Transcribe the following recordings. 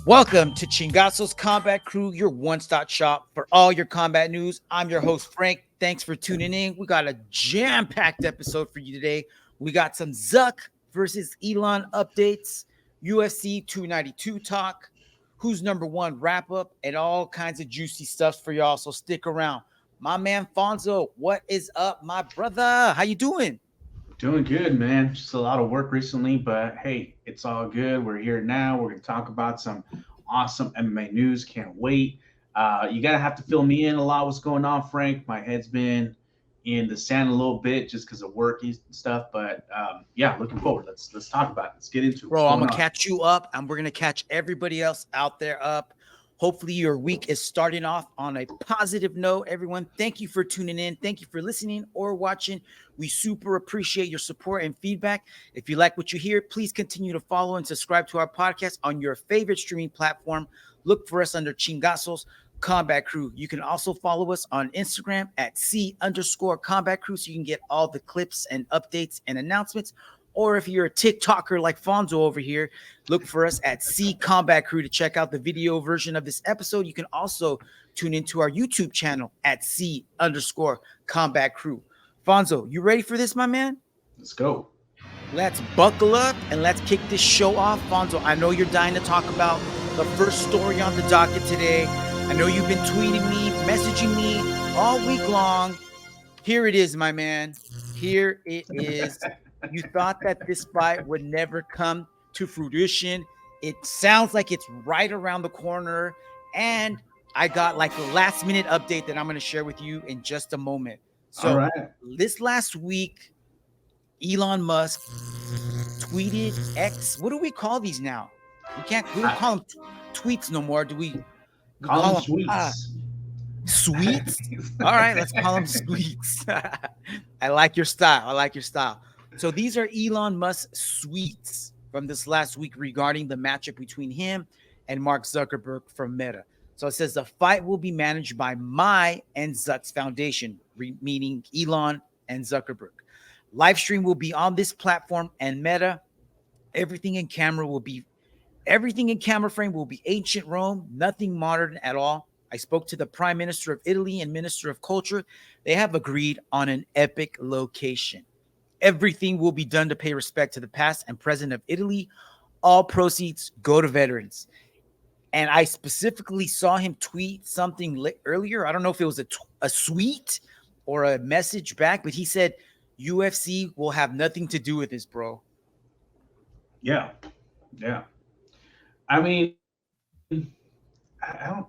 Welcome to Chingazo's Combat Crew, your one-stop shop for all your combat news. I'm your host, Frank. Thanks for tuning in. We got a jam-packed episode for you today. We got some Zuck versus Elon updates, UFC 292 talk, who's number one wrap-up, and all kinds of juicy stuff for y'all, so stick around. My man Fonzo, what is up, my brother? How you doing? Doing good, man. Just a lot of work recently, but hey, it's all good. We're here now. We're going to talk about some awesome MMA news. Can't wait. You gotta have to fill me in a lot. What's going on, Frank? My head's been in the sand a little bit just because of work and stuff. But yeah, looking forward. Let's talk about it. Let's get into it. What's Bro, I'm going gonna on? catch you up, and we're gonna catch everybody else out there up. Hopefully, your week is starting off on a positive note. Everyone, thank you for tuning in. Thank you for listening or watching. We super appreciate your support and feedback. If you like what you hear, please continue to follow and subscribe to our podcast on your favorite streaming platform. Look for us under Chingazo's Combat Crew. You can also follow us on Instagram at C_Combat Crew so you can get all the clips and updates and announcements. Or if you're a TikToker like Fonzo over here, look for us at C Combat Crew to check out the video version of this episode. You can also tune into our YouTube channel at C_Combat Crew. Fonzo, you ready for this, my man? Let's go. Let's buckle up and let's kick this show off. Fonzo, I know you're dying to talk about the first story on the docket today. I know you've been tweeting me, messaging me all week long. Here it is, my man. Here it is. You thought that this fight would never come to fruition. It sounds like it's right around the corner. And I got like a last minute update that I'm going to share with you in just a moment. All So right. this last week, Elon Musk tweeted X. What do we call these now? We don't call them tweets no more. Do we Call call them them sweets. sweets? All right, let's call them sweets. I like your style. I like your style. So these are Elon Musk's tweets from this last week regarding the matchup between him and Mark Zuckerberg from Meta. So it says the fight will be managed by my and Zuck's foundation, meaning Elon and Zuckerberg. Live stream will be on this platform and Meta. Everything in camera frame will be ancient Rome, nothing modern at all. I spoke to the Prime Minister of Italy and Minister of Culture. They have agreed on an epic location. Everything will be done to pay respect to the past and present of Italy. All proceeds go to veterans. And I specifically saw him tweet something earlier. I don't know if it was a tweet or a message back, but he said UFC will have nothing to do with this, bro. Yeah. Yeah. I mean, I don't.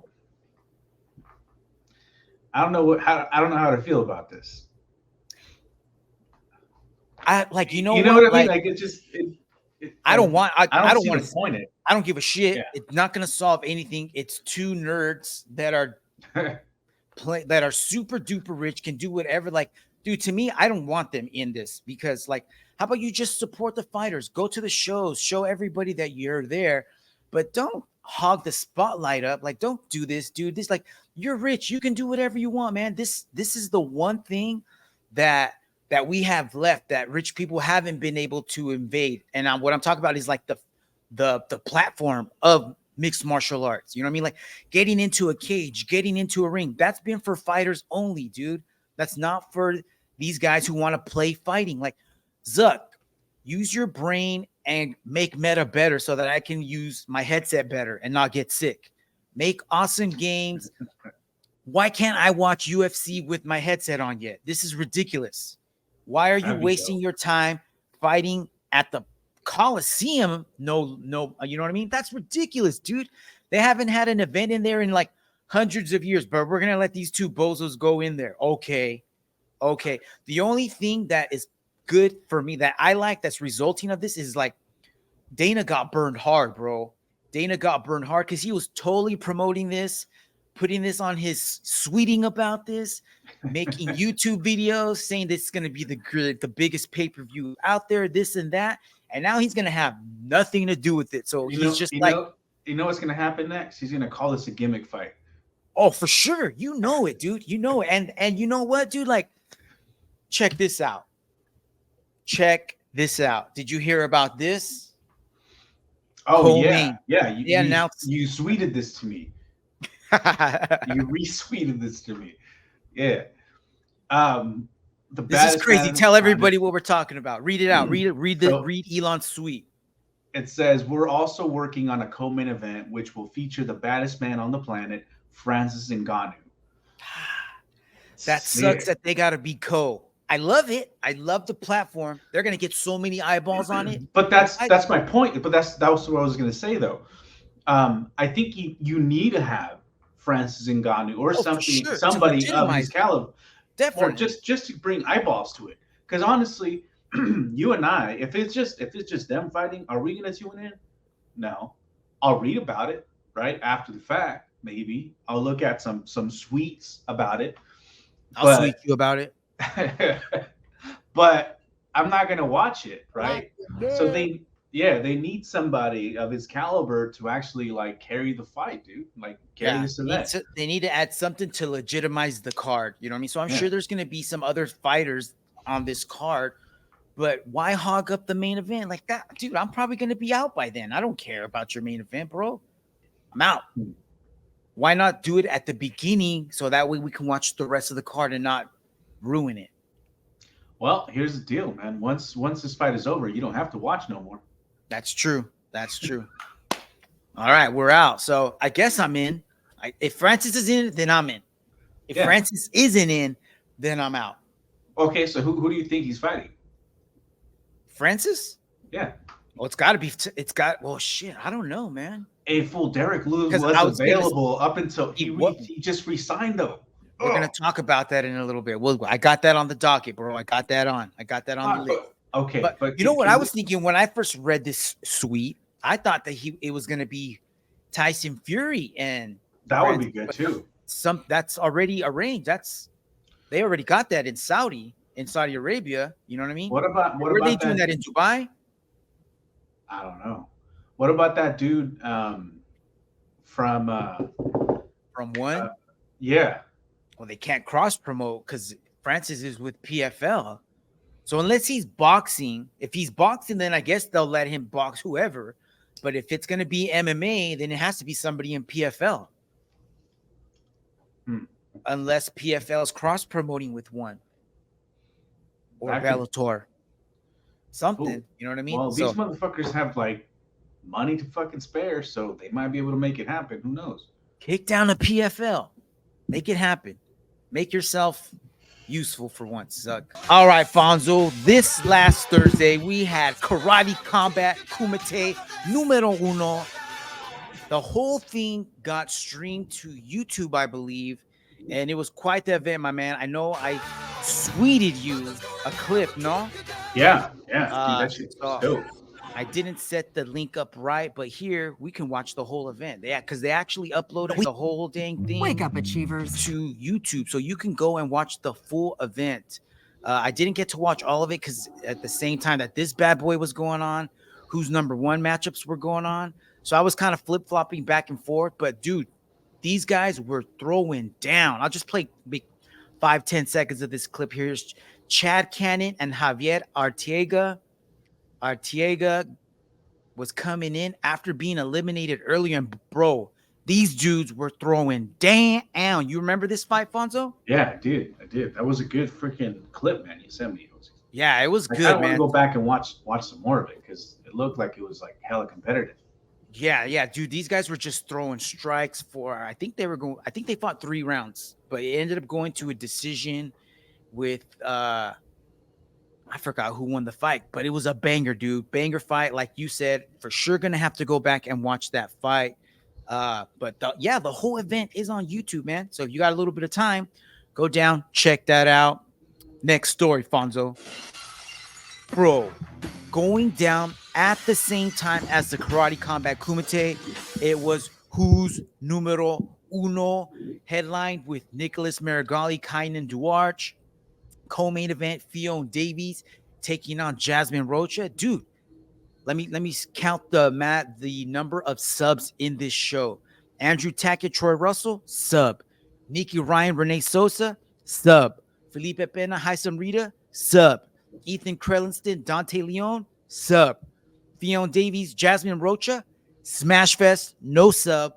I don't know I don't know how to feel about this. I like, you know You know what? what I mean? Like, Like it just. I don't want. I I don't don't see want the to. point in it. I don't give a shit. Yeah. It's not going to solve anything. It's two nerds that are that are super duper rich, can do whatever. Like, dude, to me, I don't want them in this because, like, how about you just support the fighters? Go to the shows, show everybody that you're there, but don't hog the spotlight up. Like, don't do this, dude. This, like, you're rich, you can do whatever you want, man. This is the one thing that we have left that rich people haven't been able to invade. And what I'm talking about is like the platform of mixed martial arts. You know what I mean? Like getting into a cage, getting into a ring. That's been for fighters only, dude. That's not for these guys who want to play fighting. Like, Zuck, use your brain and make Meta better so that I can use my headset better and not get sick. Make awesome games. Why can't I watch UFC with my headset on yet? This is ridiculous. Why are you That'd be wasting dope. your time fighting at the Coliseum? No, you know what I mean? That's ridiculous, dude. They haven't had an event in there in like hundreds of years, but we're going to let these two bozos go in there. Okay. The only thing that is good for me that I like that's resulting of this is like Dana got burned hard, bro. Dana got burned hard because he was totally promoting this, putting this on his tweeting about this, making YouTube videos saying this is going to be the biggest pay-per-view out there, this and that. And now he's going to have nothing to do with it. So You he's know, just you like, know, you know what's gonna happen next? He's gonna call this a gimmick fight. oh, for sure. You know it, dude. You know it. And you know what, dude? Like, check this out. Check this out. Did you hear about this? Oh co-main. yeah. They announced. You tweeted this to me. You retweeted this to me. Yeah. The This is baddest crazy. man Tell on everybody it. what we're talking about. Read it out. So Read Elon's tweet. it says we're also working on a co-main event which will feature the baddest man on the planet, Francis Ngannou. That sucks that they gotta be co. I love it. I love the platform. They're gonna get so many eyeballs on it. But that's my point. But that was what I was gonna say though. I think you need to have Francis Ngannou or somebody of his caliber, definitely, or just to bring eyeballs to it. Because honestly, you and I, if it's just them fighting, are we gonna tune in? No, I'll read about it right after the fact. Maybe I'll look at some tweets about it. I'll tweet you about it. But I'm not gonna watch it, right? So they need somebody of his caliber to actually like carry the fight, dude. Like carry this event. They need to add something to legitimize the card. You know what I mean? So I'm sure there's gonna be some other fighters on this card, but why hog up the main event like that, dude? I'm probably gonna be out by then. I don't care about your main event, bro. I'm out. Why not do it at the beginning so that way we can watch the rest of the card and not ruin it? Well, here's the deal, man. Once this fight is over, you don't have to watch no more. That's true. That's true. All right, we're out. So I guess I'm in. If Francis is in, then I'm in. If Francis isn't in, then I'm out. Okay, so who do you think he's fighting? Francis? Yeah. Well, it's got to be. Well, shit. I don't know, man. A full Derrick Lewis was available up until he just resigned though. We're gonna talk about that in a little bit. Well, I got that on the docket, bro. I got that on the list. Okay, but you know what I was thinking when I first read this tweet? I thought that it was gonna be Tyson Fury, and that would be good too. That's already arranged. They already got that in Saudi Arabia. You know what I mean? What about they doing that in Dubai? I don't know. What about that dude from one? Yeah. Well, they can't cross promote because Francis is with PFL. So unless he's boxing, if he's boxing, then I guess they'll let him box whoever. But if it's going to be MMA, then it has to be somebody in PFL. Unless PFL is cross promoting with one or Bellator. Something, you know what I mean? Well, these motherfuckers have like money to fucking spare, so they might be able to make it happen. Who knows? Kick down a PFL. Make it happen. Make yourself useful for once, Zuck. All right, Fonzo. This last Thursday, we had Karate Combat Kumite Numero Uno. The whole thing got streamed to YouTube, I believe, and it was quite the event, my man. I know I tweeted you a clip, no? Yeah. Dude, that shit's dope. I didn't set the link up right, but here we can watch the whole event. Because they actually uploaded the whole dang thing. Wake up, achievers. To YouTube, so you can go and watch the full event. I didn't get to watch all of it because at the same time that this bad boy was going on, whose number one matchups were going on. So I was kind of flip-flopping back and forth. But dude, these guys were throwing down. I'll just play 5-10 seconds of this clip. Here's Chad Cannon and Javier Arteaga. Arteaga was coming in after being eliminated earlier, and bro, these dudes were throwing down. You remember this fight, Fonzo? Yeah, I did. That was a good freaking clip, man. You sent me. Yeah, it was good, I want man. to go back and watch some more of it because it looked like it was like hella competitive. Yeah, dude. These guys were just throwing strikes for. I think they fought 3 rounds, but it ended up going to a decision with I forgot who won the fight, but it was a banger, dude. Banger fight, like you said. For sure, gonna have to go back and watch that fight. But the whole event is on YouTube, man. So if you got a little bit of time, go down, check that out. Next story, Fonzo. Bro, going down at the same time as the Karate Combat Kumite, it was Who's Numero Uno, headlined with Nicholas Marigali, Kainan Duarte. Co-main event, Ffion Davies taking on Jasmine Rocha. Dude, let me count the number of subs in this show. Andrew Tackett, Troy Russell, sub. Nikki Ryan, Renee Sosa, sub. Felipe Pena, Haisam Rita, sub. Ethan Krellinston, Dante Leon, sub. Ffion Davies, Jasmine Rocha, Smash Fest, no sub,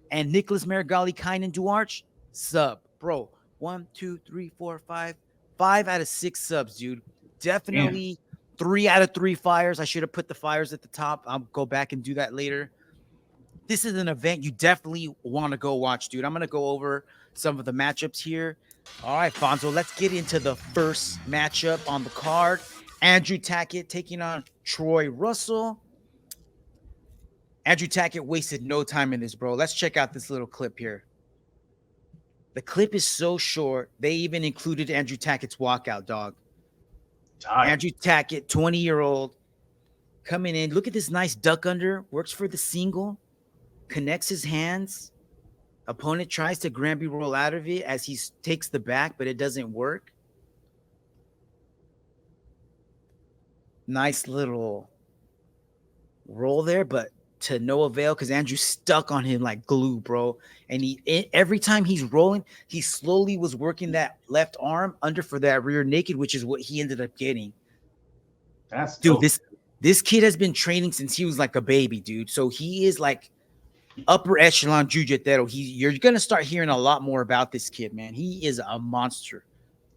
and Nicholas Marigali, Kynan Duarch, sub. Bro, 1, 2, 3, 4, 5. 5 out of 6 subs, dude. Definitely 3 out of 3 fires. I should have put the fires at the top. I'll go back and do that later. This is an event you definitely want to go watch, dude. I'm going to go over some of the matchups here. All right, Fonzo, let's get into the first matchup on the card. Andrew Tackett taking on Troy Russell. Andrew Tackett wasted no time in this, bro. Let's check out this little clip here. The clip is so short, they even included Andrew Tackett's walkout, dog. Andrew Tackett, 20-year-old, coming in. Look at this nice duck under. Works for the single. Connects his hands. Opponent tries to Granby roll out of it as he takes the back, but it doesn't work. Nice little roll there, but to no avail because Andrew stuck on him like glue, bro. And every time he's rolling, he slowly was working that left arm under for that rear naked, which is what he ended up getting. That's dude. dope. This kid has been training since he was like a baby, dude. So he is like upper echelon jiu-jitsu. You're gonna start hearing a lot more about this kid, man. He is a monster.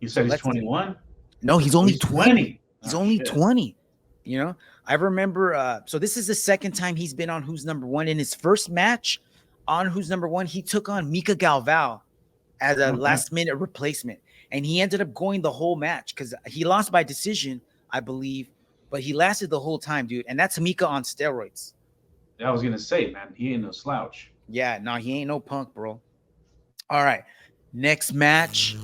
You said he's 21? No, he's only 20. He's only 20. You know, I remember. So this is the second time he's been on Who's Number One. In his first match on Who's Number One, he took on Mika Galvao as a last-minute replacement, and he ended up going the whole match because he lost by decision, I believe, but he lasted the whole time, dude. And that's Mika on steroids. I was gonna say, man, he ain't no slouch. Yeah, no, he ain't no punk, bro. All right, next match,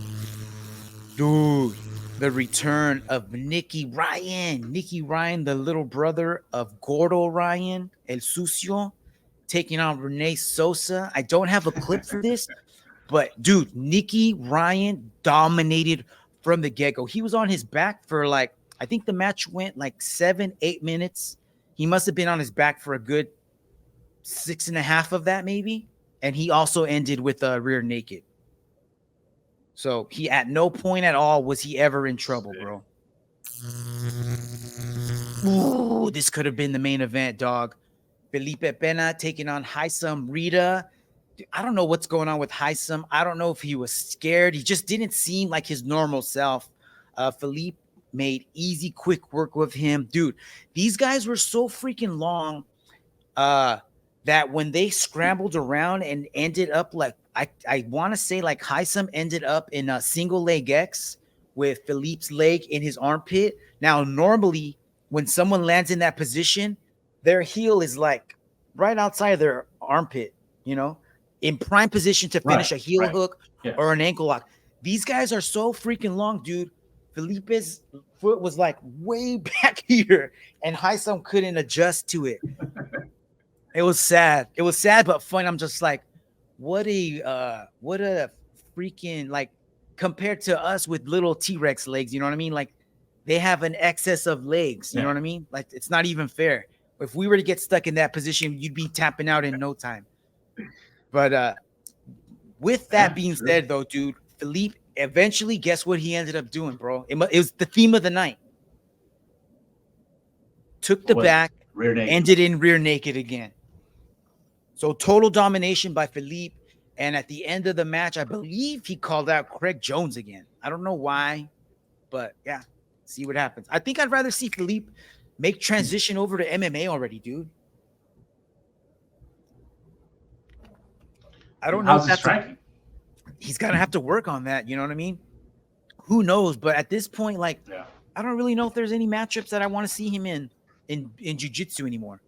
dude. The return of Nicky Ryan. Nicky Ryan, the little brother of Gordo Ryan, El Sucio, taking on Renee Sosa. I don't have a clip for this, but dude, Nicky Ryan dominated from the get-go. He was on his back for like, I think the match went like 7-8 minutes. He must have been on his back for a good 6.5 of that, maybe. And he also ended with a rear naked. So he at no point at all was he ever in trouble, bro. Ooh, this could have been the main event, dog. Felipe Pena taking on Haisam Rita. I don't know what's going on with Haisam. I don't know if he was scared. He just didn't seem like his normal self. Felipe made easy, quick work with him. Dude, these guys were so freaking long that when they scrambled around and ended up like, I want to say like Haisam ended up in a single leg X with Felipe's leg in his armpit. Now, normally when someone lands in that position, their heel is like right outside of their armpit, you know, in prime position to finish a heel hook or an ankle lock. These guys are so freaking long, dude. Felipe's foot was like way back here and Haisam couldn't adjust to it. It was sad. It was sad, but fun. I'm just like, what a freaking, like, compared to us with little T-Rex legs, you know what I mean? Like, they have an excess of legs, you know what I mean? Like, it's not even fair. If we were to get stuck in that position, you'd be tapping out in no time. But with that being said, though, dude, Felipe eventually, guess what he ended up doing, bro? It was the theme of the night. Took the back, ended in rear naked again. So total domination by Felipe. And at the end of the match, I believe he called out Craig Jones again. I don't know why, but yeah, see what happens. I think I'd rather see Felipe make transition over to MMA already, dude. I don't know. How's he striking? He's going to have to work on that. You know what I mean? Who knows? But at this point, like, I don't really know if there's any matchups that I want to see him in jiu-jitsu anymore.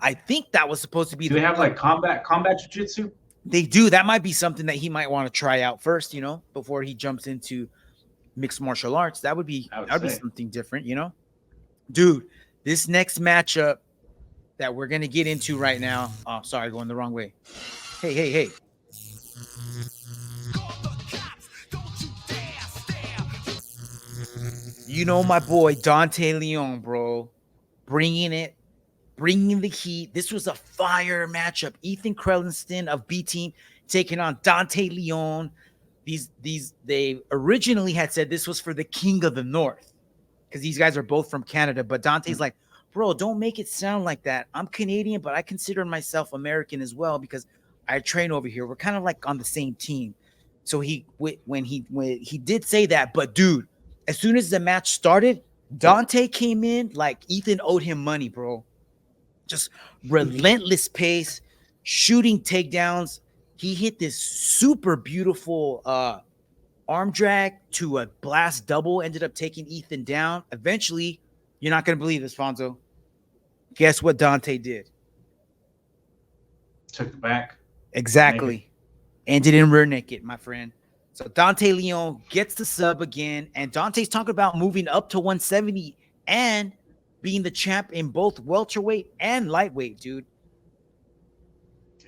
I think that was supposed to be. Do they have like combat jiu-jitsu? They do. That might be something that he might want to try out first, you know, before he jumps into mixed martial arts. That would be something different, you know. Dude, this next matchup that we're gonna get into right now. Oh, sorry, going the wrong way. Hey. You know my boy Dante Leon, bro, bringing the heat. This was a fire matchup. Ethan Krellinston of B Team taking on Dante Leon. They originally had said this was for the King of the North because these guys are both from Canada. But Dante's like, bro, don't make it sound like that. I'm Canadian, but I consider myself American as well because I train over here. We're kind of like on the same team. So when he did say that, but dude, as soon as the match started, Dante came in like Ethan owed him money, bro. Just relentless pace, shooting takedowns. He hit this super beautiful arm drag to a blast double, ended up taking Ethan down. Eventually, you're not going to believe this, Fonzo. Guess what Dante did? Took the back. Exactly. Ended in rear naked, my friend. So Dante Leon gets the sub again, and Dante's talking about moving up to 170 and being the champ in both welterweight and lightweight, dude.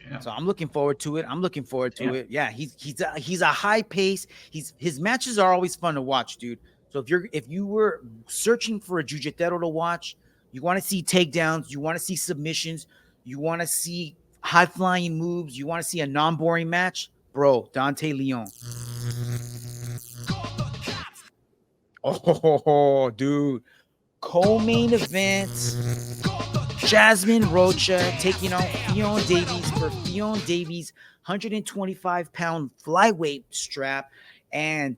Yeah. So I'm looking forward to it. it. Yeah, he's a high pace. His matches are always fun to watch, dude. So if you were searching for a jiu-jitsu to watch, you want to see takedowns, you want to see submissions, you want to see high flying moves, you want to see a non-boring match, bro, Dante Leon. Oh, dude. Co-main event. Jasmine Rocha taking on Ffion Davies for Ffion Davies' 125-pound flyweight strap. And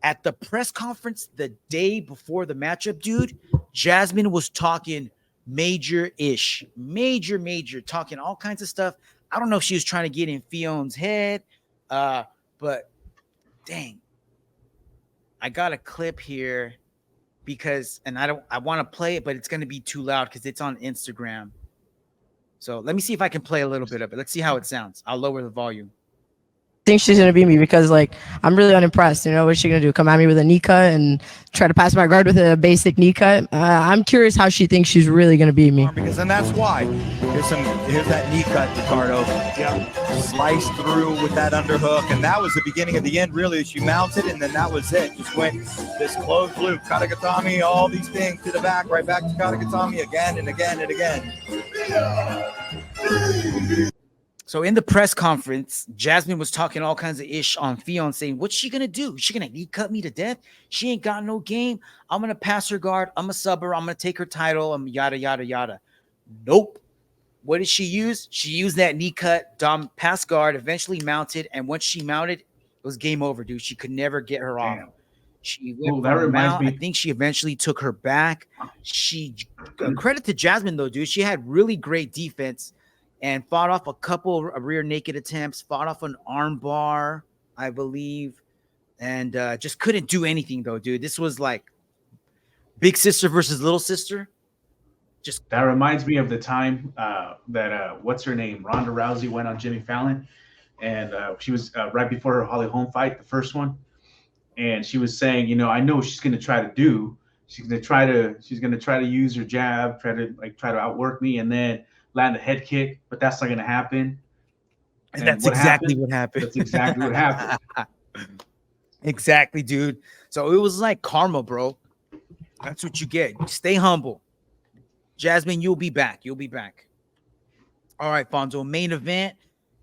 at the press conference the day before the matchup, dude, Jasmine was talking major-ish. Major, talking all kinds of stuff. I don't know if she was trying to get in Fion's head, but dang. I got a clip here because, and I want to play it, but it's going to be too loud because it's on Instagram. So let me see if I can play a little bit of it. Let's see how it sounds. I'll lower the volume. I think she's going to beat me because, like, I'm really unimpressed. You know, what's she going to do? Come at me with a knee cut and try to pass my guard with a basic knee cut? I'm curious how she thinks she's really going to beat me. Because, and that's why. Here's that knee cut, Ricardo. Yeah. Sliced through with that underhook. And that was the beginning of the end, really. She mounted, and then that was it. Just went this closed loop. Katagatami, all these things to the back, right back to Katagatami again and again and again. So in the press conference, Jasmine was talking all kinds of ish on Ffion, saying, what's she going to do? Is she going to knee cut me to death? She ain't got no game. I'm going to pass her guard. I'm going to sub her. I'm going to take her title. Yada, yada, yada. Nope. What did she use? She used that knee cut, pass guard, eventually mounted. And once she mounted, it was game over, dude. She could never get her off. She went that reminds me. I think she eventually took her back. Credit to Jasmine, though, dude. She had really great defense. And fought off a couple of rear naked attempts, fought off an arm bar, I believe, and just couldn't do anything, though, dude. This was like big sister versus little sister. That reminds me of the time that what's her name, Ronda Rousey went on Jimmy Fallon, and she was right before her Holly Holm fight, the first one, and she was saying, you know, I know what she's going to try to do. She's going to try to use her jab, try to outwork me, and then land a head kick, but that's not going to happen. And that's exactly what happened. That's exactly what happened. Exactly, dude. So it was like karma, bro. That's what you get. Stay humble. Jasmine, you'll be back. You'll be back. All right, Fonzo. Main event.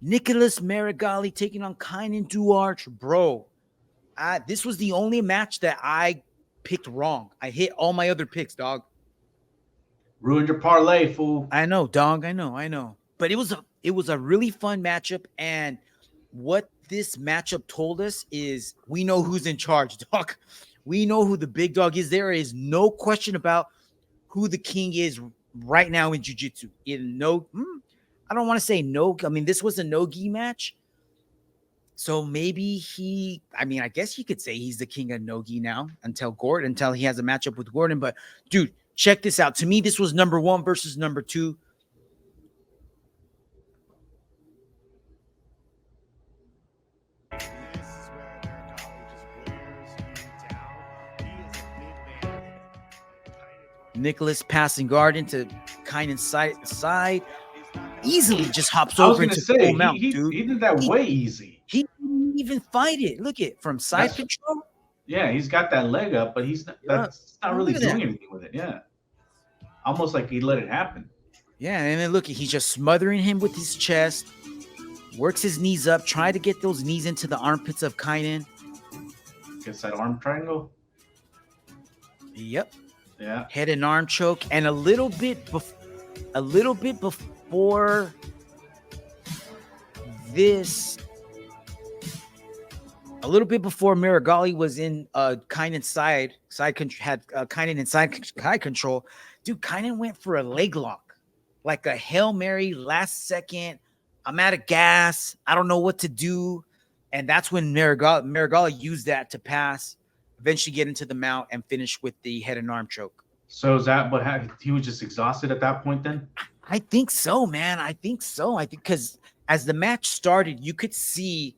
Nicholas Marigali taking on Kaynan Duarte. Bro, this was the only match that I picked wrong. I hit all my other picks, dog. Ruined your parlay, fool. I know, dog. I know. But it was a really fun matchup, and what this matchup told us is we know who's in charge, dog. We know who the big dog is. There is no question about who the king is right now in jiu-jitsu. I don't want to say no. I mean, this was a no-gi match. So maybe I guess you could say he's the king of no-gi now until he has a matchup with Gordon. But dude, check this out. To me, this was number 1 versus number 2. Nicholas passing guard into Kaynan's side. Easily just hops over into full mount, dude. He did that way easy. He didn't even fight it. Look at from side control. Yeah, he's got that leg up, but that's not really doing anything with it. Yeah. Almost like he let it happen. Yeah, and then look, he's just smothering him with his chest, works his knees up, try to get those knees into the armpits of Kaynan. Gets that arm triangle. Yep. Yeah. head and arm choke, and a little bit before this, a little bit before Marigali was in Kynan side had Kynan inside side control. Dude, Kynan went for a leg lock, like a Hail Mary last second. I'm out of gas. I don't know what to do. And that's when Marigali used that to pass, eventually get into the mount and finish with the head and arm choke. So is that what he was just exhausted at that point then? I think so, man. I think because as the match started, you could see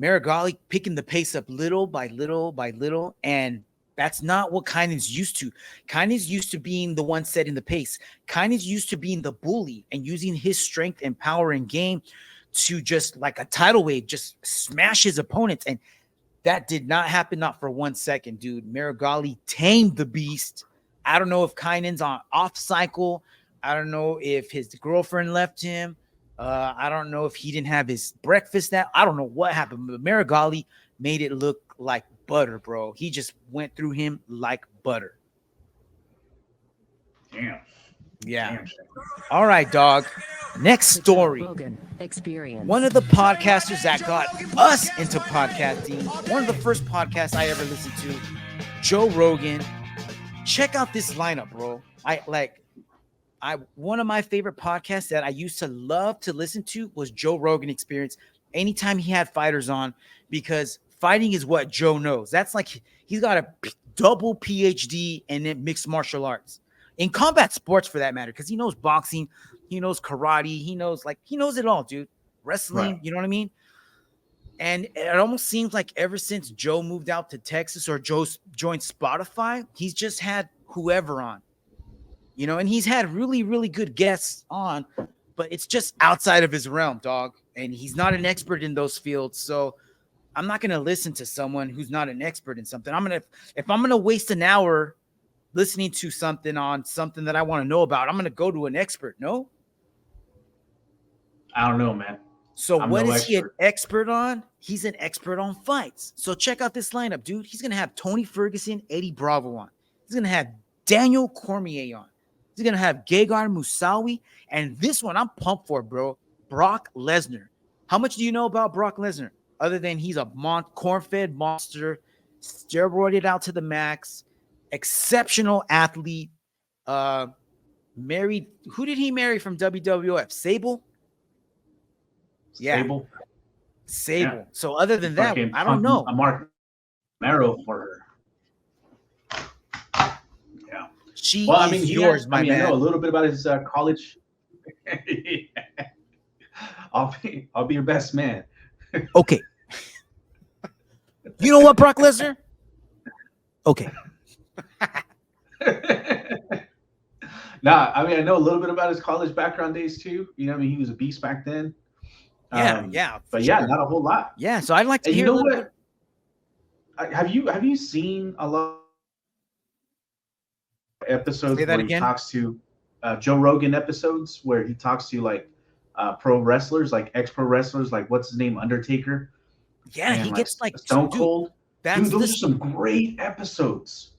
Marigali picking the pace up little by little by little, and that's not what Kynan's used to. Kynan's used to being the one setting the pace. Kynan's used to being the bully and using his strength and power and game to just like a tidal wave, just smash his opponents. And that did not happen, not for 1 second, dude. Marigali tamed the beast. I don't know if Kynan's on off cycle. I don't know if his girlfriend left him. I don't know if he didn't have his breakfast. I don't know what happened, but Marigali made it look like butter, bro. He just went through him like butter. Damn. Yeah. Damn. All right, dog. Next story. Experience. One of the podcasters that got us into podcasting, one of the first podcasts I ever listened to, Joe Rogan. Check out this lineup, bro. One of my favorite podcasts that I used to love to listen to was Joe Rogan Experience. Anytime he had fighters on, because fighting is what Joe knows. That's like he's got a double PhD in mixed martial arts, in combat sports for that matter, because he knows boxing, he knows karate, he knows it all, dude. Wrestling, Right. You know what I mean? And it almost seems like ever since Joe moved out to Texas or Joe joined Spotify, he's just had whoever on. And he's had really, really good guests on, but it's just outside of his realm, dog. And he's not an expert in those fields. So I'm not going to listen to someone who's not an expert in something. If I'm going to waste an hour listening to something on something that I want to know about, I'm going to go to an expert. No? I don't know, man. So I'm what no is he an expert. expert on? He's an expert on fights. So check out this lineup, dude. He's going to have Tony Ferguson, Eddie Bravo on. He's going to have Daniel Cormier on. He's going to have Gegard Moussaoui. And this one I'm pumped for, bro. Brock Lesnar. How much do you know about Brock Lesnar? Other than he's a corn-fed monster, steroided out to the max, exceptional athlete, married. Who did he marry from WWF? Sable? Yeah. Sable. Yeah. So other than that, I don't know. A Mark Marrow for her. Yeah. Yours, my man. I know a little bit about his college. I'll be your best man. Okay. You know what, Brock Lesnar? Okay. I know a little bit about his college background days too. He was a beast back then. Yeah. But yeah, not a whole lot. Yeah, so I'd like to hear a little bit. Have you seen a lot of episodes where he talks to Joe Rogan episodes where he talks to like pro wrestlers, like ex-pro wrestlers, like what's his name, Undertaker? Yeah, he gets like Stone Cold. Dude, those are some great episodes.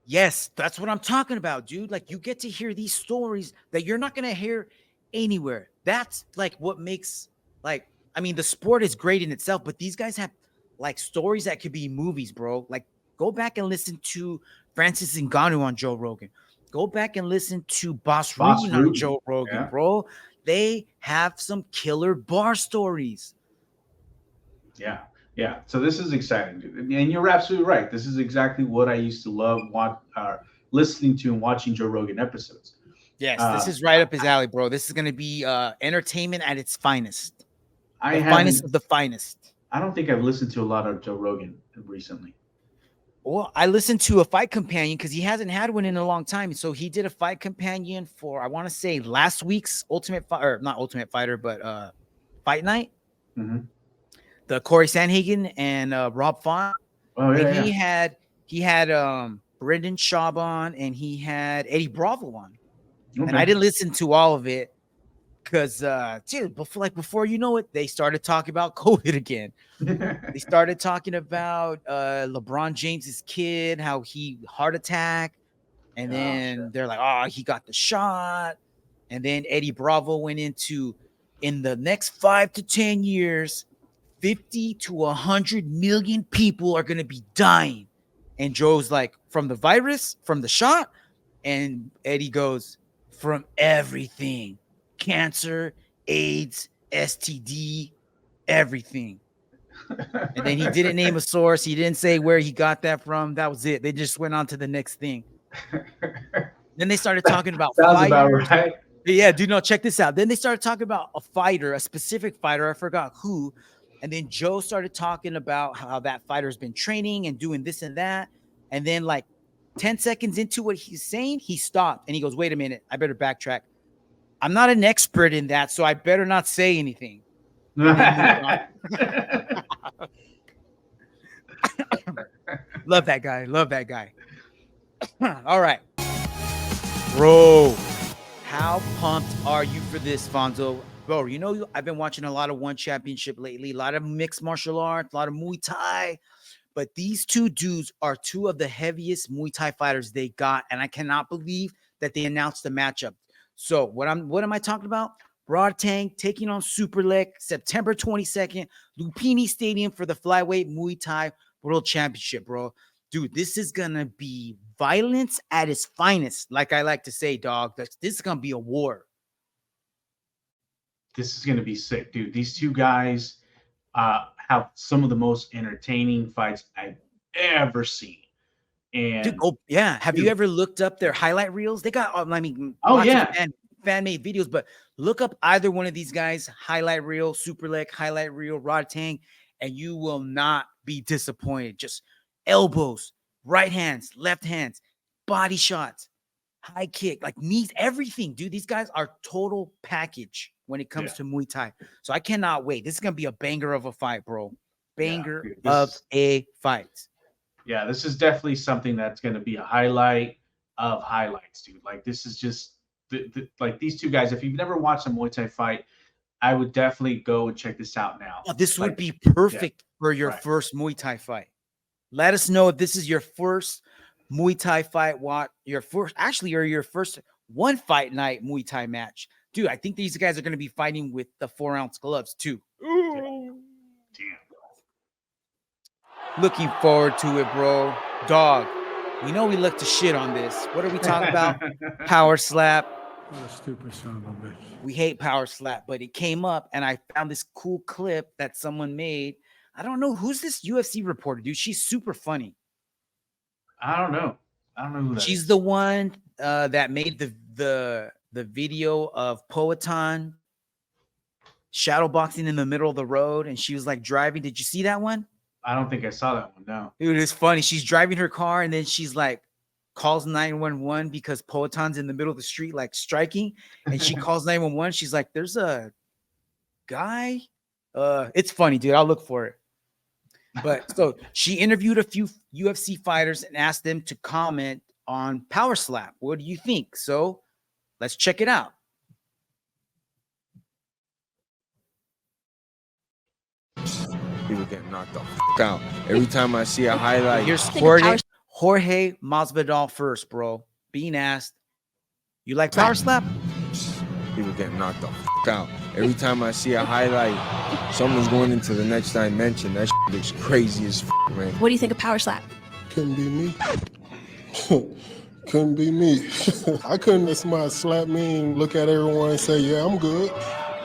Yes, that's what I'm talking about, dude. Like you get to hear these stories that you're not going to hear anywhere. That's like what makes the sport is great in itself, but these guys have like stories that could be movies, bro. Like go back and listen to Francis Ngannou on Joe Rogan. Go back and listen to Boss Rudy on Joe Rogan, bro. They have some killer bar stories. Yeah. So this is exciting, dude. And you're absolutely right. This is exactly what I used to love listening to and watching Joe Rogan episodes. Yes, this is right up his alley, bro. This is going to be entertainment at its finest. The finest of the finest. I don't think I've listened to a lot of Joe Rogan recently. Well, I listened to a fight companion because he hasn't had one in a long time. So he did a fight companion for, I want to say, last week's not Ultimate Fighter, but Fight Night. Mm-hmm. The Corey Sandhagen and Rob Font. Oh yeah. And he had Brendan Schaub on, and he had Eddie Bravo on. Okay. And I didn't listen to all of it because, dude, before you know it, they started talking about COVID again. They started talking about LeBron James's kid, how he heart attack. And Oh, then shit. they're like, oh, he got the shot. And then Eddie Bravo went into, in the next 5 to 10 years, 50 to 100 million people are going to be dying. And Joe's like, from the virus, from the shot. And Eddie goes, from everything, cancer, AIDS, STD, everything. And then he didn't name a source. He didn't say where he got that from. That was it. They just went on to the next thing. Then they started talking about Sounds fighters. about right. Yeah, dude, no, check this out. Then they started talking about a fighter, a specific fighter. I forgot who. And then Joe started talking about how that fighter's been training and doing this and that. And then like 10 seconds into what he's saying, he stopped and he goes, wait a minute, I better backtrack. I'm not an expert in that, so I better not say anything. Love that guy. Love that guy. All right. Bro, how pumped are you for this, Fonzo? Bro, you know, I've been watching a lot of One Championship lately, a lot of mixed martial arts, a lot of Muay Thai. But these two dudes are two of the heaviest Muay Thai fighters they got. And I cannot believe that they announced the matchup. So what am I talking about? RODTANG taking on SUPERLEK, September 22nd, Lupini Stadium for the Flyweight Muay Thai World Championship, bro. Dude, this is going to be violence at its finest. Like I like to say, dog, this is going to be a war. This is going to be sick, dude. These two guys have some of the most entertaining fights I've ever seen. And dude, oh yeah, have you ever looked up their highlight reels? They got, I mean, oh yeah, of fan-made videos, but look up either one of these guys, highlight reel, SUPERLEK, highlight reel, RODTANG, and you will not be disappointed. Just elbows, right hands, left hands, body shots, high kick, like knees, everything, dude. These guys are total package when it comes to Muay Thai. So I cannot wait. This is gonna be a banger of a fight, bro. Banger of a fight. Yeah, this is definitely something that's going to be a highlight of highlights, dude. Like this is just like these two guys. If you've never watched a Muay Thai fight, I would definitely go and check this out now. Oh, this would be perfect for your first Muay Thai fight. Let us know if this is your first Muay Thai fight. What your first, actually, or your first one fight night Muay Thai match, dude. I think these guys are going to be fighting with the 4-ounce gloves too. Damn. Looking forward to it, bro. Dog, we know we look to shit on this. What are we talking about? PowerSlap. What a stupid son of a bitch. We hate PowerSlap, but it came up and I found this cool clip that someone made. I don't know who's this UFC reporter, dude. She's super funny. I don't know who that She's is. the one that made the video of Poatan shadowboxing in the middle of the road, and she was like driving. Did you see that one? I don't think I saw that one. No. Dude, it's funny. She's driving her car and then she's like calls 911 because Poatan's in the middle of the street, like striking. And she calls 911. She's like, there's a guy. It's funny, dude. I'll look for it. But so she interviewed a few UFC fighters and asked them to comment on PowerSlap. What do you think? So let's check it out. People getting knocked the f out. Every time I see a highlight. Here's Jorge Masvidal first, bro. Being asked, you like PowerSlap? People getting knocked the f out. Every time I see a highlight, someone's going into the next dimension. That shit looks crazy as f, man. What do you think of PowerSlap? Couldn't be me. Couldn't be me. I couldn't let somebody slap me and look at everyone and say, yeah, I'm good.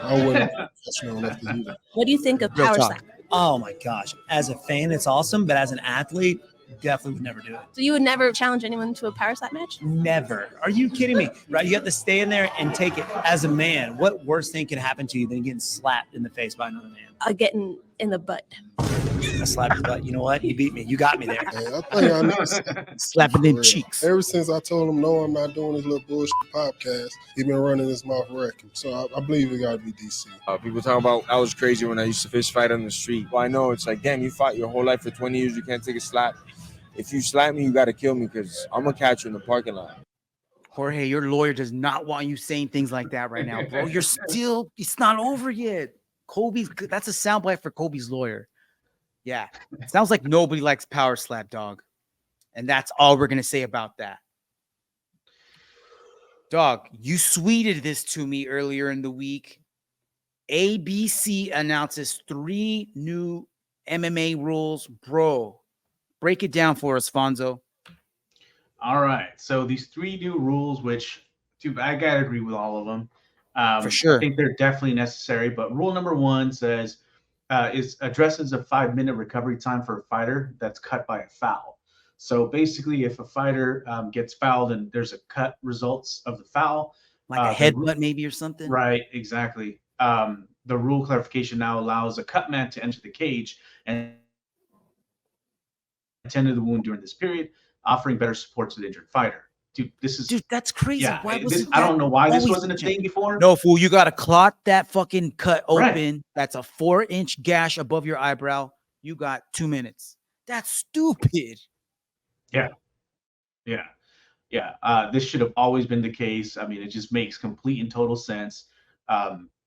I wouldn't professional enough to do that. What do you think of Real PowerSlap? talk. Oh my gosh. As a fan, it's awesome, but as an athlete, definitely would never do it. So you would never challenge anyone to a PowerSlap match? Never. Are you kidding me? Right? You have to stay in there and take it. As a man, what worse thing could happen to you than getting slapped in the face by another man? Getting in the butt. I slapped his butt. You know what? You beat me. You got me there. And I think I know Slapping them cheeks. Ever since I told him, no, I'm not doing this little bullshit podcast, he been running his mouth wrecking. So I believe it got to be DC. People talk about I was crazy when I used to fish fight on the street. Well, I know it's like, damn, you fought your whole life for 20 years. You can't take a slap. If you slap me, you got to kill me because I'm going to catch you in the parking lot. Jorge, your lawyer does not want you saying things like that right now, bro. It's not over yet. That's a soundbite for Kobe's lawyer. Yeah. Sounds like nobody likes PowerSlap, dog. And that's all we're going to say about that. Dog, you tweeted this to me earlier in the week. ABC announces 3 new MMA rules. Bro, break it down for us, Fonzo. All right. So these 3 new rules, which I gotta agree with all of them. For sure. I think they're definitely necessary. But rule number 1 says addresses a 5-minute recovery time for a fighter that's cut by a foul. So basically, if a fighter gets fouled and there's a cut results of the foul, like a headbutt maybe or something. Right, exactly. The rule clarification now allows a cut man to enter the cage and attend to the wound during this period, offering better support to the injured fighter. Dude, that's crazy. Yeah, Why was I don't know why this always wasn't a thing before. No, fool, you got to clot that fucking cut open. Right. That's a 4-inch gash above your eyebrow. You got 2 minutes. That's stupid. Yeah. This should have always been the case. I mean, it just makes complete and total sense.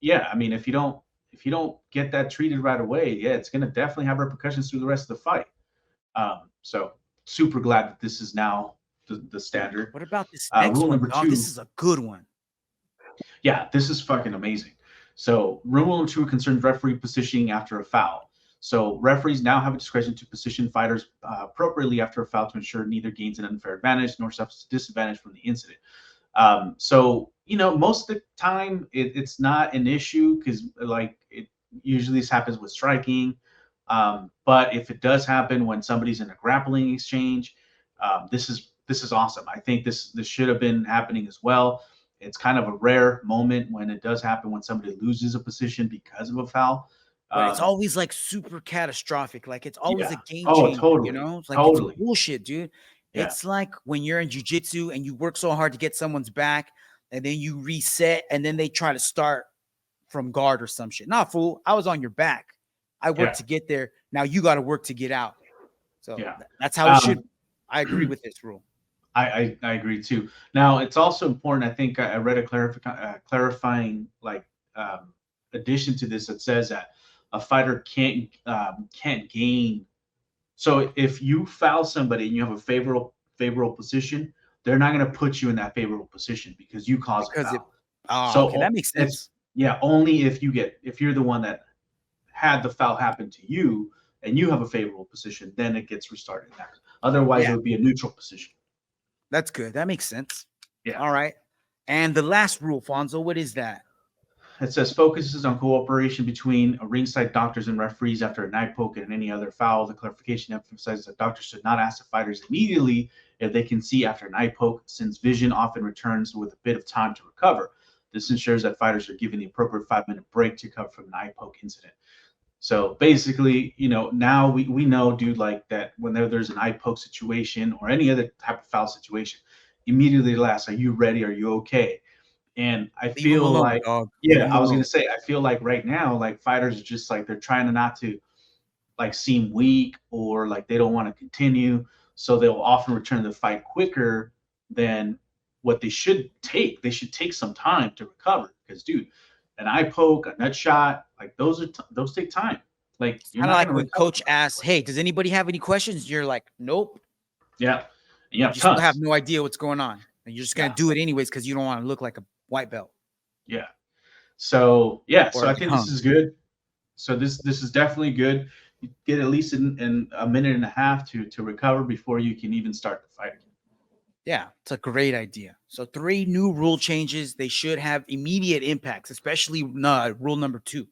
Yeah, I mean, if you don't get that treated right away, yeah, it's gonna definitely have repercussions through the rest of the fight. So super glad that this is now the standard. What about this next rule one, number dog? 2? This is a good one. Yeah, this is fucking amazing. So rule number 2 concerns referee positioning after a foul. So referees now have a discretion to position fighters appropriately after a foul to ensure neither gains an unfair advantage nor suffers a disadvantage from the incident. So, most of the time it's not an issue because usually this happens with striking. But if it does happen when somebody's in a grappling exchange, this is awesome. I think this should have been happening as well. It's kind of a rare moment when it does happen when somebody loses a position because of a foul. But it's always like super catastrophic. Like it's always a game Oh, changer. totally. It's like Totally. it's bullshit, dude. Yeah. It's like when you're in jiu-jitsu and you work so hard to get someone's back and then you reset and then they try to start from guard or some shit. Nah, fool. I was on your back. I worked to get there. Now you got to work to get out. So that's how it should. I agree with this rule. I agree too. Now it's also important. I think I read a clarifying addition to this that says that a fighter can't gain. So if you foul somebody and you have a favorable position, they're not going to put you in that favorable position because you caused a foul. So okay, that makes sense. Only if you're the one that had the foul happen to you and you have a favorable position, then it gets restarted. Otherwise, it would be a neutral position. That's good. That makes sense. Yeah. All right. And the last rule, Fonzo, what is that? It says focuses on cooperation between ringside doctors and referees after a knife poke and any other foul. The clarification emphasizes that doctors should not ask the fighters immediately if they can see after an eye poke, since vision often returns with a bit of time to recover. This ensures that fighters are given the appropriate 5-minute break to recover from an eye poke incident. So basically, now we know, dude, like that whenever there's an eye poke situation or any other type of foul situation, immediately they'll ask, are you ready? Are you okay? And I feel like, I was going to say, I feel like right now, like fighters are just like, they're trying not to like seem weak or like they don't want to continue. So they'll often return to the fight quicker than what they should take. They should take some time to recover because, dude, an eye poke, a nut shot, like those take time. Like kind of like when coach asks, hey, does anybody have any questions? You're like, nope. Yeah. You still have no idea what's going on. And you're just going to do it anyways because you don't want to look like a white belt. Yeah. So I think this is good. So this is definitely good. You get at least in a minute and a half to recover before you can even start the fight again. Yeah, it's a great idea. So 3 new rule changes. They should have immediate impacts, especially rule number 2.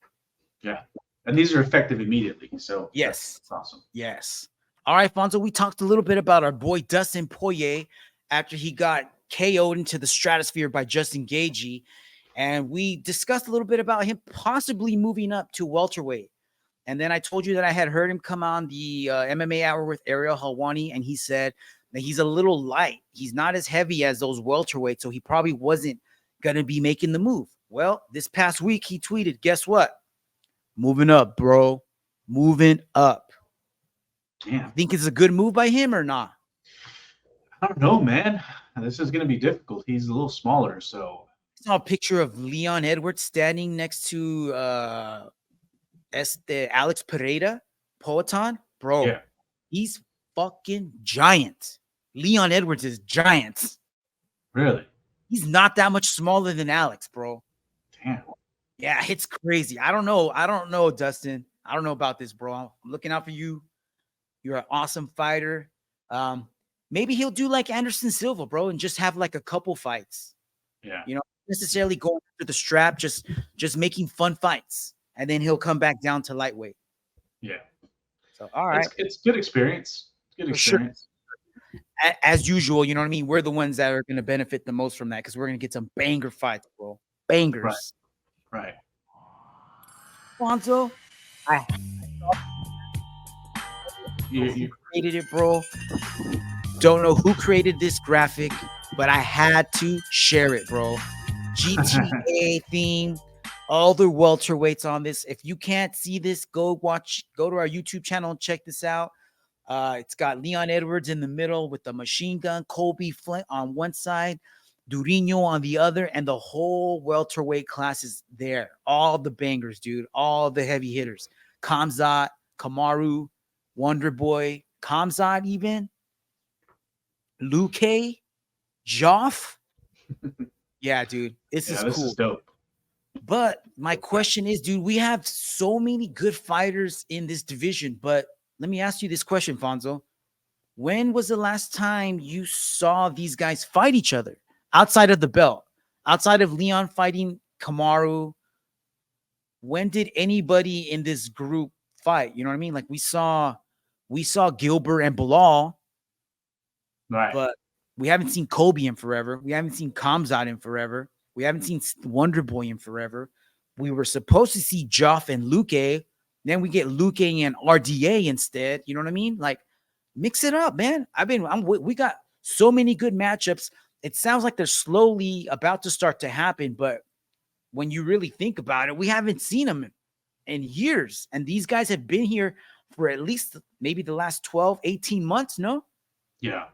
Yeah. And these are effective immediately. So yes, that's awesome. Yes. All right, Fonzo, we talked a little bit about our boy Dustin Poirier after he got KO'd into the stratosphere by Justin Gaethje. And we discussed a little bit about him possibly moving up to welterweight. And then I told you that I had heard him come on the MMA Hour with Ariel Helwani, and he said that he's a little light. He's not as heavy as those welterweights, so he probably wasn't going to be making the move. Well, this past week he tweeted, guess what? Moving up, bro. Moving up. Damn. Think it's a good move by him or not? I don't know, man. This is going to be difficult. He's a little smaller, so. I saw a picture of Leon Edwards standing next to Alex Pereira, Poatan. Bro, he's fucking giant. Leon Edwards is giant. Really? He's not that much smaller than Alex, bro. Damn. Yeah, it's crazy. I don't know, Dustin. I don't know about this, bro. I'm looking out for you. You're an awesome fighter. Maybe he'll do like Anderson Silva, bro, and just have like a couple fights. Yeah. You know, necessarily going after the strap, just making fun fights, and then he'll come back down to lightweight. Yeah. So all right, it's good experience. Good For sure. experience. As usual, you know what I mean? We're the ones that are going to benefit the most from that because we're going to get some banger fights, bro. Bangers. Right. Fonzo, You created it, bro. Don't know who created this graphic, but I had to share it, bro. GTA theme, all the welterweights on this. If you can't see this, go to our YouTube channel and check this out. It's got Leon Edwards in the middle with the machine gun, Colby Flint on one side, Durinho on the other, and the whole welterweight class is there. All the bangers, dude. All the heavy hitters. Khamzat, Kamaru, Wonder Boy, Khamzat even, Luque, Joff. Yeah, dude. This is cool. This is dope. But my question is, dude, we have so many good fighters in this division, but let me ask you this question, Fonzo. When was the last time you saw these guys fight each other outside of the belt, outside of Leon fighting Kamaru? When did anybody in this group fight? You know what I mean? Like we saw Gilbert and Bilal, Right. but we haven't seen Kobe in forever. We haven't seen Khamzat in forever. We haven't seen Wonder Boy in forever. We were supposed to see Joff and Luque. Then we get Luque and RDA instead. You know what I mean? Like, mix it up, man. We got so many good matchups. It sounds like they're slowly about to start to happen, but when you really think about it, we haven't seen them in years. And these guys have been here for at least maybe the last 12, 18 months, no? Yeah.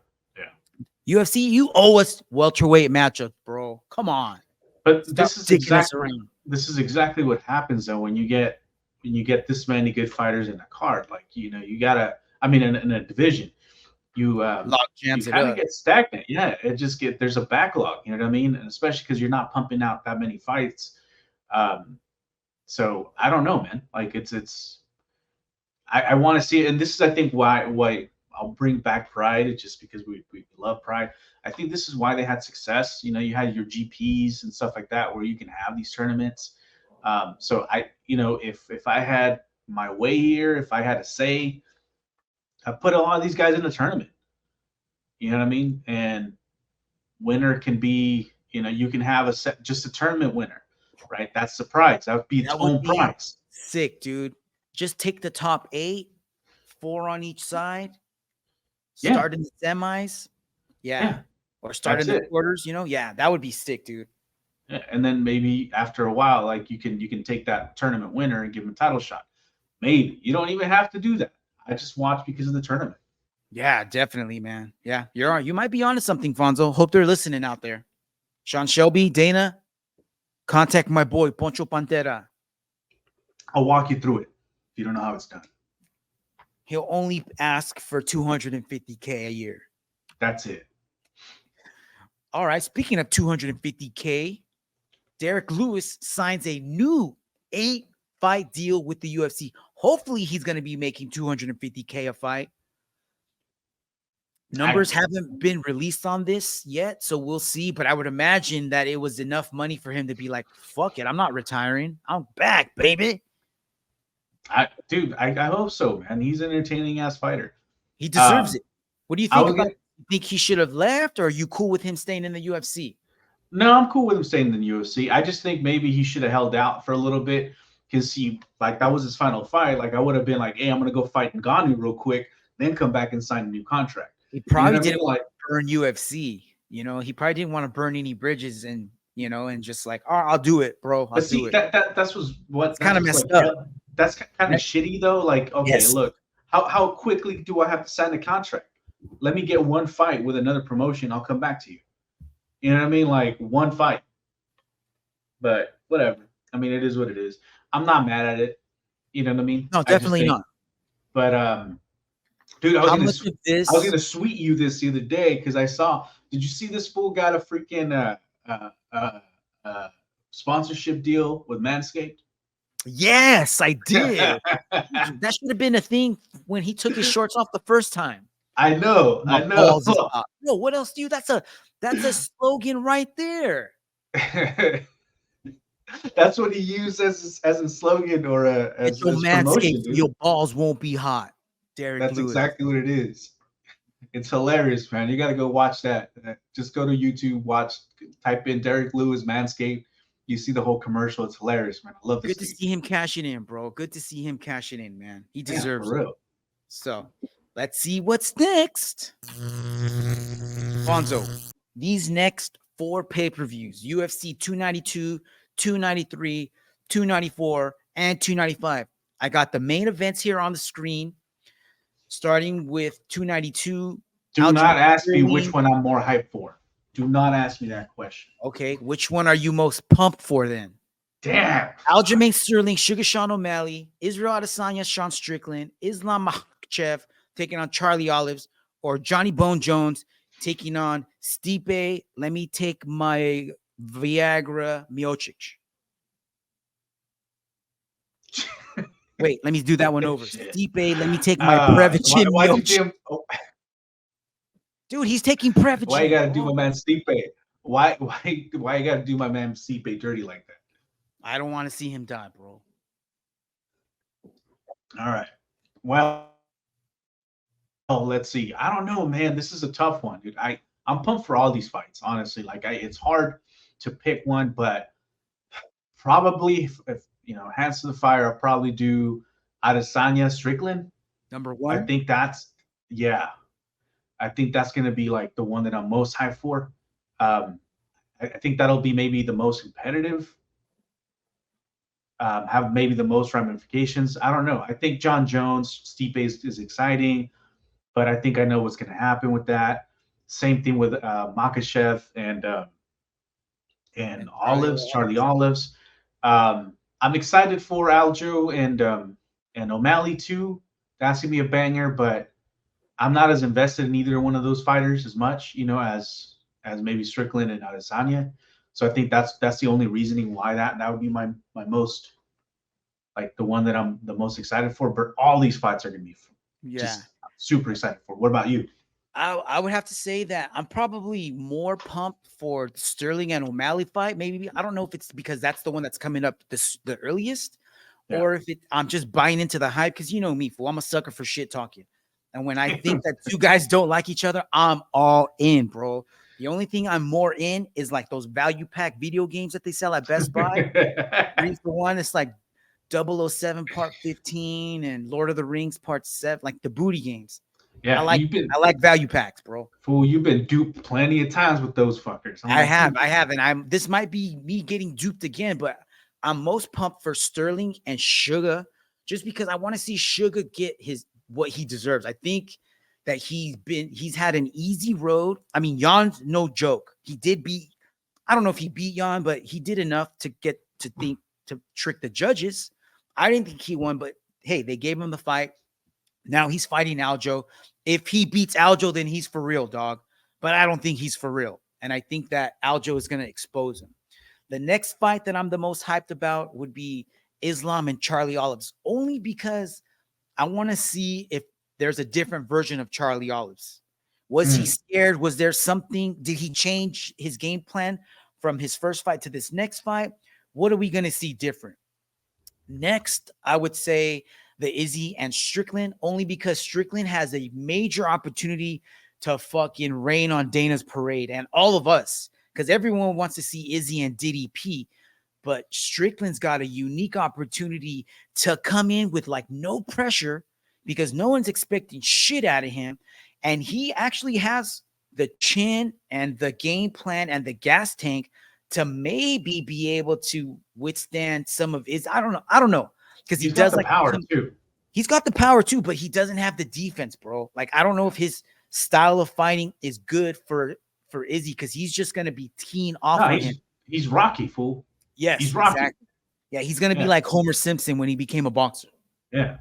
UFC, you owe us welterweight matchups, bro. Come on. But Stop this is dicking us exactly what happens though when you get this many good fighters in a card. Like, you know, you gotta, I mean, in a division, you Log jams you it kind of up. get stagnant. Yeah, there's a backlog. You know what I mean? And especially because you're not pumping out that many fights. So I don't know, man. Like I want to see it, and this is I think why I'll bring back Pride. It's just because we love Pride. I think this is why they had success. You know, you had your GPs and stuff like that where you can have these tournaments. So if I had my way here, if I had a say, I put a lot of these guys in the tournament. You know what I mean? And winner can be, you know, you can have just a tournament winner, right? That's the prize. That would be its own prize. Sick, dude. Just take the top 8, 4 on each side. Yeah. Start in the semis. Yeah. Or start in the quarters, you know? Yeah, that would be sick, dude. Yeah. And then maybe after a while, like you can take that tournament winner and give him a title shot. Maybe. You don't even have to do that. I just watch because of the tournament. Yeah, definitely, man. Yeah, you might be onto something, Fonzo. Hope they're listening out there. Sean Shelby, Dana, contact my boy, Poncho Pantera. I'll walk you through it if you don't know how it's done. He'll only ask for $250K a year. That's it. All right. Speaking of $250K, Derrick Lewis signs a new 8-fight deal with the UFC. Hopefully, he's going to be making $250K a fight. Numbers haven't been released on this yet, so we'll see. But I would imagine that it was enough money for him to be like, fuck it, I'm not retiring. I'm back, baby. I hope so, man. He's an entertaining ass fighter. He deserves it. What do you think about it? You think he should have left, or are you cool with him staying in the UFC? No, I'm cool with him staying in the UFC. I just think maybe he should have held out for a little bit because that was his final fight. Like I would have been like, hey, I'm gonna go fight Ngannou real quick, then come back and sign a new contract. He probably didn't want to burn UFC. You know, he probably didn't want to burn any bridges and, you know, and just like, oh, I'll do it, bro. I'll do it. That's kind of messed up. That's kind of shitty though. Like, okay, look, how quickly do I have to sign a contract? Let me get one fight with another promotion. I'll come back to you. You know what I mean? Like one fight. But whatever. I mean, it is what it is. I'm not mad at it. You know what I mean? No, definitely not. But dude, I was gonna tweet you this the other day because I saw. Did you see this fool got a freaking sponsorship deal with Manscaped? Yes, I did. That should have been a thing when he took his shorts off the first time. I know. My balls is up. No, what else do you? That's a slogan right there. That's what he used as a slogan or as your promotion. Manscaped, Dude. Your balls won't be hot. Derrick That's Lewis. exactly what it is. It's hilarious, man. You got to go watch that. Just go to YouTube, type in Derrick Lewis Manscaped. You see the whole commercial. It's hilarious, man. I love this. Good to see him cashing in, bro. Good to see him cashing in, man. He deserves for it. real. So let's see what's next. Fonzo, these next 4 pay-per-views, UFC 292, 293, 294, and 295. I got the main events here on the screen, starting with 292. Do not ask me which one I'm more hyped for. Do not ask me that question. Okay, which one are you most pumped for then? Damn. Aljamain Sterling, Sugar Sean O'Malley, Israel Adesanya, Sean Strickland, Islam Makhachev taking on Charlie Olives, or Johnny Bone Jones taking on Stipe. Let me take my Viagra Miocic. Wait, let me do that one over. Stipe, let me take my Prevachin Miocic. Dude, he's taking Prevachin. Why you gotta do my man Stipe? Why you gotta do my man Stipe dirty like that? I don't want to see him die, bro. All right. Well, let's see. I don't know, man. This is a tough one, dude. I'm pumped for all these fights, honestly. It's hard to pick one, but probably if hands to the fire, I'll probably do Adesanya Strickland. Number 1. I think that's going to be like the one that I'm most hyped for. I think that'll be maybe the most competitive. Have maybe the most ramifications. I don't know. I think John Jones, Stipe is exciting, but I think I know what's going to happen with that. Same thing with Makhachev and Olives, Charlie Olives. I'm excited for Aljo and O'Malley too. That's gonna be a banger, but I'm not as invested in either one of those fighters as much, as maybe Strickland and Adesanya. So I think that's the only reasoning why that would be my most, like, the one that I'm the most excited for. But all these fights are gonna be just super excited for. What about you? I would have to say that I'm probably more pumped for Sterling and O'Malley fight. Maybe I don't know if it's because that's the one that's coming up the earliest, or if I'm just buying into the hype, because you know me, fool. I'm a sucker for shit talking. And when I think that two guys don't like each other, I'm all in, bro. The only thing I'm more in is like those value pack video games that they sell at Best Buy. 3 for 1. It's like 007 Part 15 and Lord of the Rings Part 7, like the booty games. Yeah, I like value packs, bro. Fool, you've been duped plenty of times with those fuckers. I have, and this might be me getting duped again, but I'm most pumped for Sterling and Sugar, just because I want to see Sugar get what he deserves. I think that he's had an easy road. I mean, Jan's no joke. He did beat, I don't know if he beat Jan, but he did enough to trick the judges. I didn't think he won, but hey, they gave him the fight. Now he's fighting Aljo. If he beats Aljo, then he's for real, dog. But I don't think he's for real. And I think that Aljo is going to expose him. The next fight that I'm the most hyped about would be Islam and Charlie Olives, only because I want to see if there's a different version of Charlie Olives. Was he scared? Was there something? Did he change his game plan from his first fight to this next fight? What are we going to see different? Next, I would say the Izzy and Strickland, only because Strickland has a major opportunity to fucking rain on Dana's parade and all of us, because everyone wants to see Izzy and DDP, but Strickland's got a unique opportunity to come in with like no pressure, because no one's expecting shit out of him, and he actually has the chin and the game plan and the gas tank to maybe be able to withstand some of his, I don't know. Because he does like power too. He's got the power too, but he doesn't have the defense, bro. Like, I don't know if his style of fighting is good for Izzy, because he's just gonna be teeing off on him. He's Rocky, fool. Yes, he's Rocky. Exactly. Yeah, he's gonna be like Homer Simpson when he became a boxer. Yeah.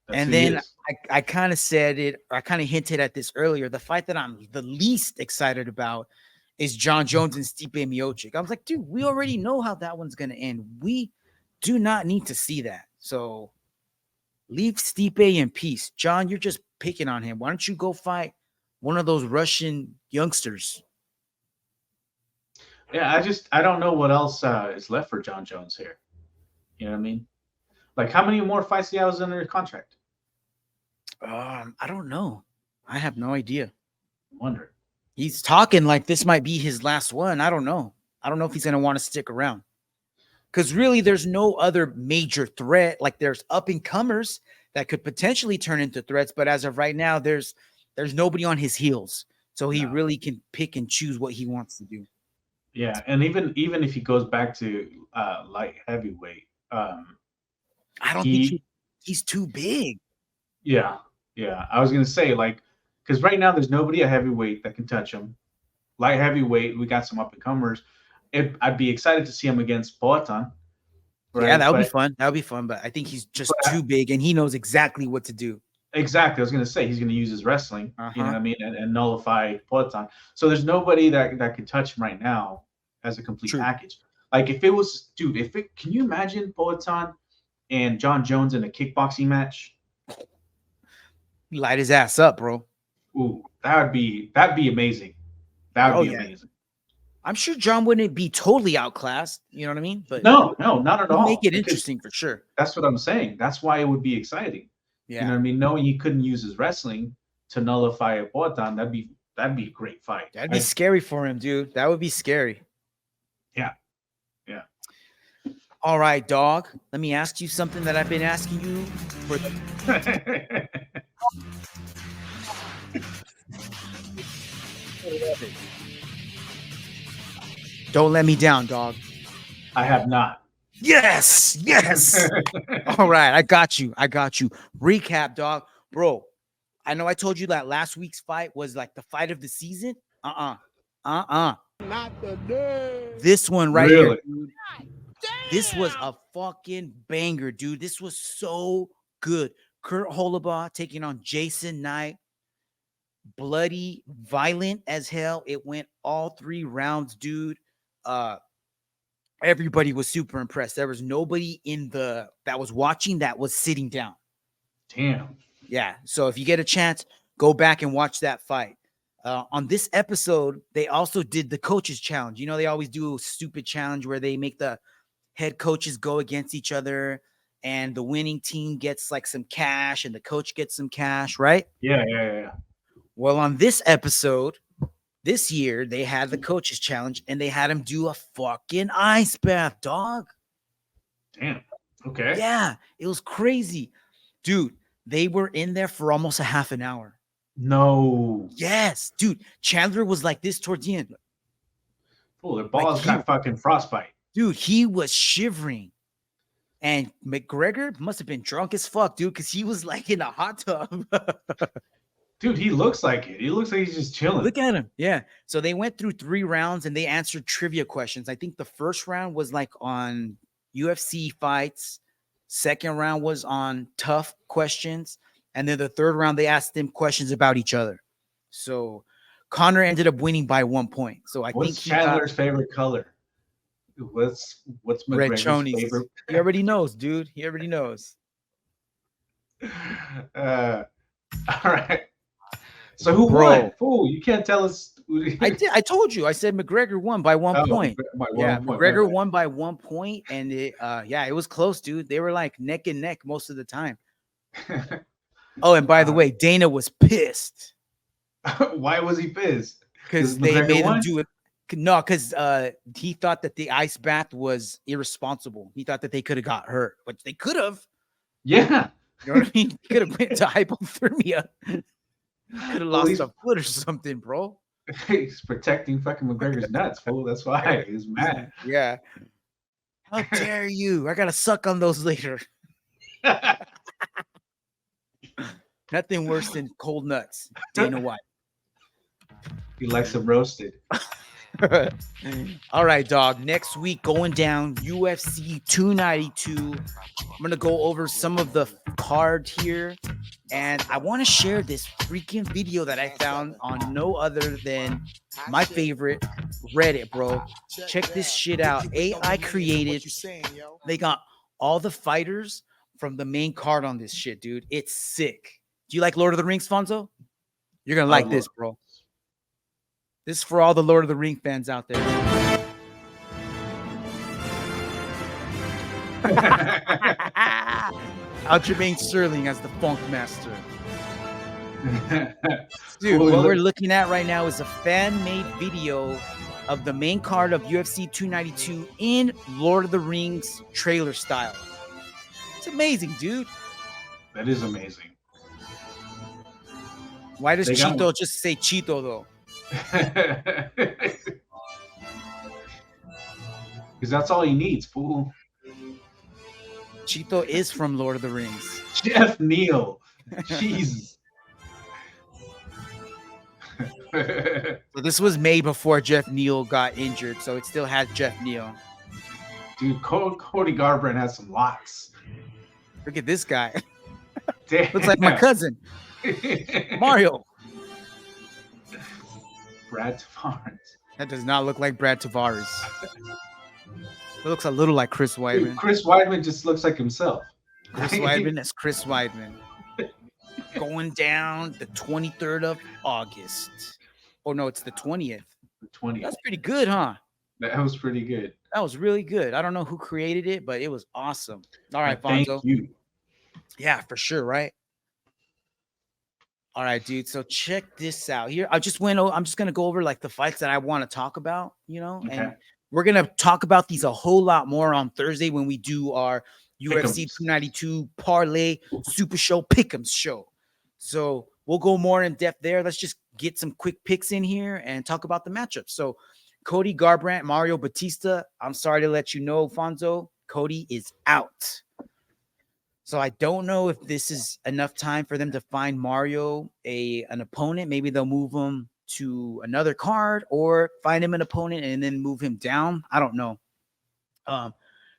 And then I kind of said it, or I kind of hinted at this earlier. The fight that I'm the least excited about is John Jones and Stipe Miocic. I was like, dude, we already know how that one's gonna end. We do not need to see that. So leave Stipe in peace. John, you're just picking on him. Why don't you go fight one of those Russian youngsters? Yeah, I don't know what else is left for John Jones here. You know what I mean? Like, how many more fights do you have under contract? I don't know. I have no idea. I'm wondering. He's talking like this might be his last one. I don't know. I don't know if he's gonna want to stick around. Because really, there's no other major threat. Like, there's up and comers that could potentially turn into threats, but as of right now, there's nobody on his heels, so he really can pick and choose what he wants to do. Yeah, and even if he goes back to light heavyweight, I don't think he's too big. Yeah. I was gonna say, like, because right now there's nobody at heavyweight that can touch him. Light heavyweight, we got some up and comers. I'd be excited to see him against Poatan. Right? Yeah, that would be fun. That would be fun, but I think he's just too big, and he knows exactly what to do. Exactly. I was gonna say he's gonna use his wrestling, you know what I mean, and nullify Poatan. So there's nobody that can touch him right now as a complete package. Like, if it was, dude, can you imagine Poatan and John Jones in a kickboxing match? Light his ass up, bro. Ooh, that'd be amazing. That would be amazing. I'm sure John wouldn't be totally outclassed. You know what I mean? But no, not at all. Make it interesting for sure. That's what I'm saying. That's why it would be exciting. Yeah. You know what I mean? Knowing he couldn't use his wrestling to nullify a Poatan, that'd be a great fight. That'd be scary for him, dude. That would be scary. Yeah. All right, dog. Let me ask you something that I've been asking you for Don't let me down, dog. I have not. Yes. All right, I got you. Recap, dog. Bro, I know I told you that last week's fight was like the fight of the season. Not the day. This one right here, dude. This was a fucking banger, dude. This was so good. Kurt Holobaugh taking on Jason Knight. Bloody, violent as hell. It went all 3 rounds, dude. Everybody was super impressed. There was nobody that was watching that was sitting down. Damn. Yeah. So if you get a chance, go back and watch that fight. On this episode, they also did the coaches challenge. You know, they always do a stupid challenge where they make the head coaches go against each other, and the winning team gets like some cash and the coach gets some cash, right? Yeah. Well, on this episode, this year, they had the coaches challenge, and they had him do a fucking ice bath, dog. Damn. Okay. Yeah, it was crazy. Dude, they were in there for almost a half an hour. No. Yes, dude. Chandler was like this towards the end. Oh, their balls got fucking frostbite. Dude, he was shivering. And McGregor must have been drunk as fuck, dude, because he was like in a hot tub. Dude, he looks like it. He looks like he's just chilling. Look at him. Yeah. So they went through 3 rounds and they answered trivia questions. I think the first round was like on UFC fights. Second round was on tough questions. And then the third round, they asked them questions about each other. So Connor ended up winning by 1 point. So What's Chandler's favorite color? What's McGregor's favorite? He already knows, dude. He already knows. All right. So who won? Fool, you can't tell us. I did. I told you. I said McGregor won by 1 point. McGregor won by 1 point, and it was close, dude. They were like neck and neck most of the time. Oh, and by the way, Dana was pissed. Why was he pissed? Because they made him do it. No, because he thought that the ice bath was irresponsible. He thought that they could have got hurt, which they could have. Yeah. You know what I mean? He could have went to hypothermia. Could have lost a foot or something, bro. He's protecting fucking McGregor's nuts, fool. That's why he's mad. Yeah. How dare you? I gotta suck on those later. Nothing worse than cold nuts. Dana White. He likes them roasted. All right, dog. Next week, going down UFC 292. I'm gonna go over some of the card here. And I want to share this freaking video that I found on no other than my favorite Reddit, bro. Check this shit out. AI created. They got all the fighters from the main card on this shit, dude. It's sick. Do you like Lord of the Rings, Fonzo? You're gonna like this, bro. This is for all the Lord of the Ring fans out there. Aljamain Sterling as the Funk Master. Dude, what we're looking at right now is a fan-made video of the main card of UFC 292 in Lord of the Rings trailer style. It's amazing, dude. That is amazing. Why does Cheeto just say Cheeto, though? Because that's all he needs, fool. Cheeto is from Lord of the Rings. Jeff Neal. Jesus. So this was made before Jeff Neal got injured, so it still has Jeff Neal. Dude, Cody Garbrandt has some locks. Look at this guy. Damn. Looks like my cousin, Mario. Brad Tavares. That does not look like Brad Tavares. It looks a little like Chris Weidman. Dude, Chris Weidman just looks like himself. Chris Weidman is Chris Weidman. Going down the 23rd of August. Oh, no, it's the 20th. The 20th. That's pretty good, huh? That was pretty good. That was really good. I don't know who created it, but it was awesome. All right, Thank Fonzo. you. Yeah, for sure, right? All right, dude. So check this out. Here, I'm just going to go over like the fights that I want to talk about, you know, Okay. and we're going to talk about these a whole lot more on Thursday when we do our UFC 292 Parlay Super Show Pick'ems show. So we'll go more in depth there. Let's just get some quick picks in here and talk about the matchup. So Cody Garbrandt, Mario Batista. I'm sorry to let you know, Fonzo, Cody is out. So I don't know if this is enough time for them to find Mario an opponent. Maybe they'll move him to another card or find him an opponent and then move him down. I don't know.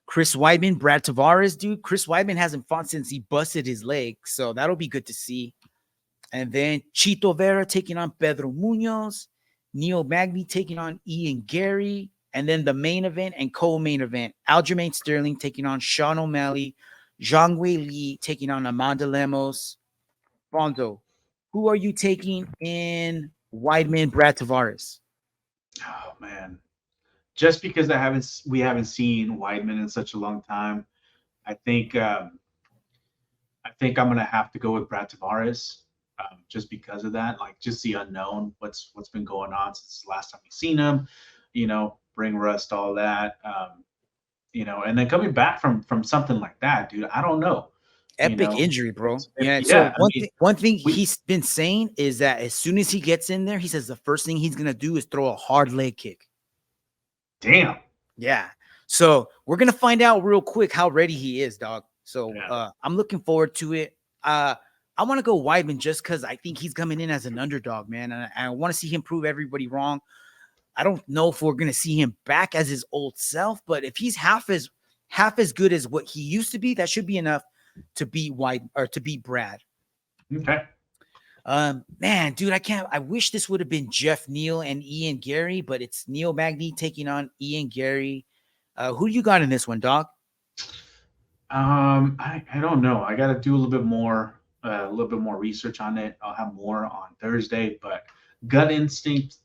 Chris Weidman, Brad Tavares, dude. Chris Weidman hasn't fought since he busted his leg, so that'll be good to see. And then Chito Vera taking on Pedro Munoz, Neil Magny taking on Ian Gary, and then the main event and co-main event, Aljamain Sterling taking on Sean O'Malley, Zhang Wei Li taking on Amanda Lemos. Fonzo, who are you taking in Weidman, Brad Tavares? Oh man, just because we haven't seen Weidman in such a long time, I think I'm gonna have to go with Brad Tavares, just because of that. Like, just the unknown, what's been going on since the last time we've seen him. You know, ring rust, all that. You know, and then coming back from something like that, dude, I don't know. Epic injury, bro. Yeah. Yeah, So one thing he's been saying is that as soon as he gets in there, he says the first thing he's gonna do is throw a hard leg kick. Damn. Yeah. So we're gonna find out real quick how ready he is, dog. So I'm looking forward to it. I want to go Weidman just because I think he's coming in as an underdog, man, and I want to see him prove everybody wrong. I don't know if we're gonna see him back as his old self, but if he's half as good as what he used to be, that should be enough to beat Brad. Okay. Man, dude, I wish this would have been Jeff Neal and Ian Gary, but it's Neil Magny taking on Ian Gary. Who do you got in this one, dog? I don't know. I got to do a little bit more research on it. I'll have more on Thursday, but gut instinct,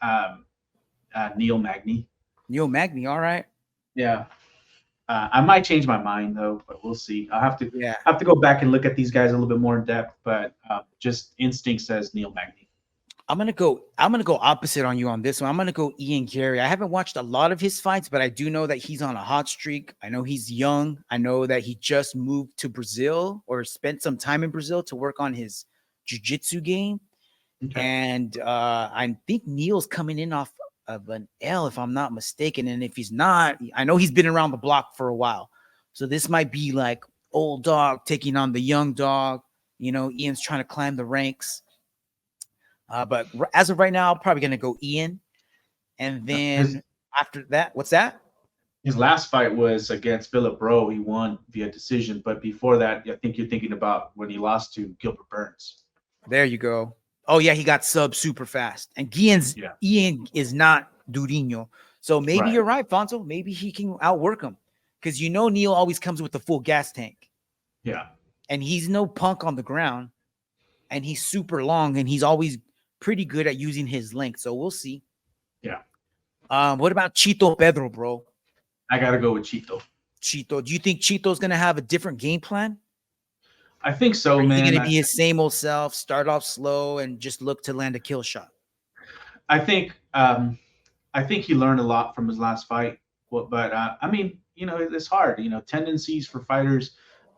Neil Magny. Neil Magny, all right. Yeah. I might change my mind though, but we'll see. I'll have to go back and look at these guys a little bit more in depth, but just instinct says Neil Magny. I'm gonna go opposite on you on this one. I'm gonna go Ian Gary. I haven't watched a lot of his fights, but I do know that he's on a hot streak. I know he's young. I know that he just moved to Brazil or spent some time in Brazil to work on his jiu-jitsu game. Okay. And I think Neil's coming in off of an L, if I'm not mistaken. And if he's not, I know he's been around the block for a while. So this might be like old dog taking on the young dog. You know, Ian's trying to climb the ranks. But as of right now, I'm probably going to go Ian. And then after that, what's that? His last fight was against Philip Bro. He won via decision. But before that, I think you're thinking about when he lost to Gilbert Burns. There you go. Oh yeah, he got sub super fast. And Ian is not Durinho. So maybe Right. you're right, Fonzo. Maybe he can outwork him. Because Neil always comes with the full gas tank. Yeah. And he's no punk on the ground. And he's super long, and he's always pretty good at using his length. So we'll see. Yeah. What about Chito Pedro, bro? I got to go with Chito. Chito. Do you think Chito's going to have a different game plan? I think so, Or is man. he going to be his same old self, start off slow, and just look to land a kill shot? I think he learned a lot from his last fight. But I mean, it's hard. Tendencies for fighters,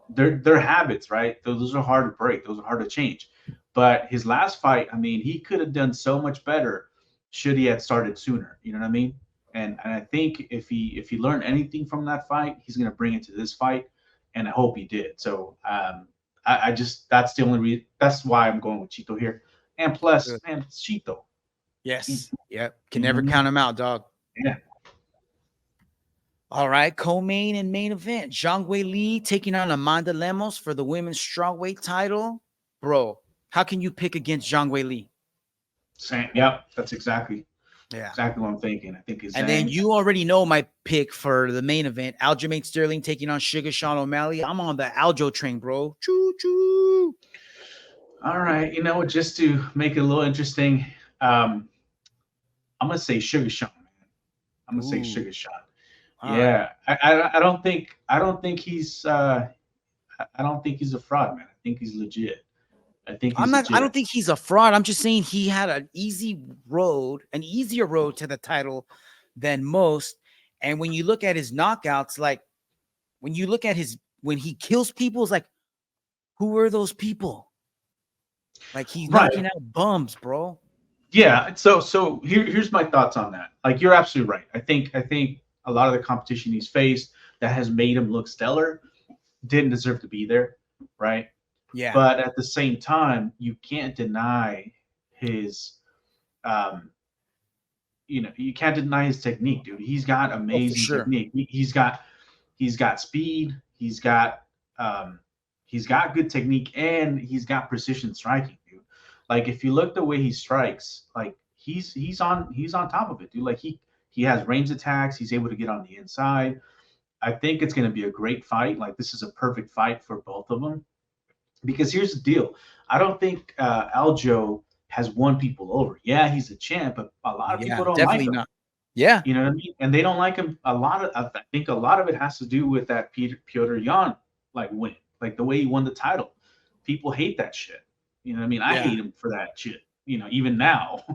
they're habits, right? Those are hard to break. Those are hard to change. But his last fight, I mean, he could have done so much better should he had started sooner. You know what I mean? And I think if he learned anything from that fight, he's going to bring it to this fight, and I hope he did. So I just that's the only reason. That's why I'm going with Chito here. And plus, man, it's Chito. Yes. Yep. Can never count him out, dog. Yeah. All right. Co-main and main event. Zhang Weili taking on Amanda Lemos for the women's strawweight title. Bro, how can you pick against Zhang Weili? Same. Yep. That's exactly what I'm thinking. I think it's. And then you already know my pick for the main event. Aljamain Sterling taking on Sugar Sean O'Malley. I'm on the Aljo train, bro. Choo choo. All right. Just to make it a little interesting, I'm gonna say Sugar Sean, man. I'm gonna say Sugar Sean. Yeah. I don't think he's a fraud, man. I think he's legit. I don't think he's a fraud. I'm just saying he had an easier road to the title than most. And when you look at his knockouts, like when he kills people, it's like, who are those people? Like he's knocking out bums, bro. Yeah. So here's my thoughts on that. Like you're absolutely right. I think a lot of the competition he's faced that has made him look stellar didn't deserve to be there, right? Yeah. But at the same time, you can't deny his, you can't deny his technique, dude. He's got amazing technique. He's got speed. He's got good technique, and he's got precision striking, dude. Like if you look the way he strikes, like he's on top of it, dude. Like he has range attacks. He's able to get on the inside. I think it's going to be a great fight. Like this is a perfect fight for both of them. Because here's the deal. I don't think Aljo has won people over. Yeah, he's a champ, but a lot of people don't like him. Not. Yeah. You know what I mean? And they don't like him. I think a lot of it has to do with that Petr Yan win. Like the way he won the title. People hate that shit. You know what I mean? I hate him for that shit. Even now.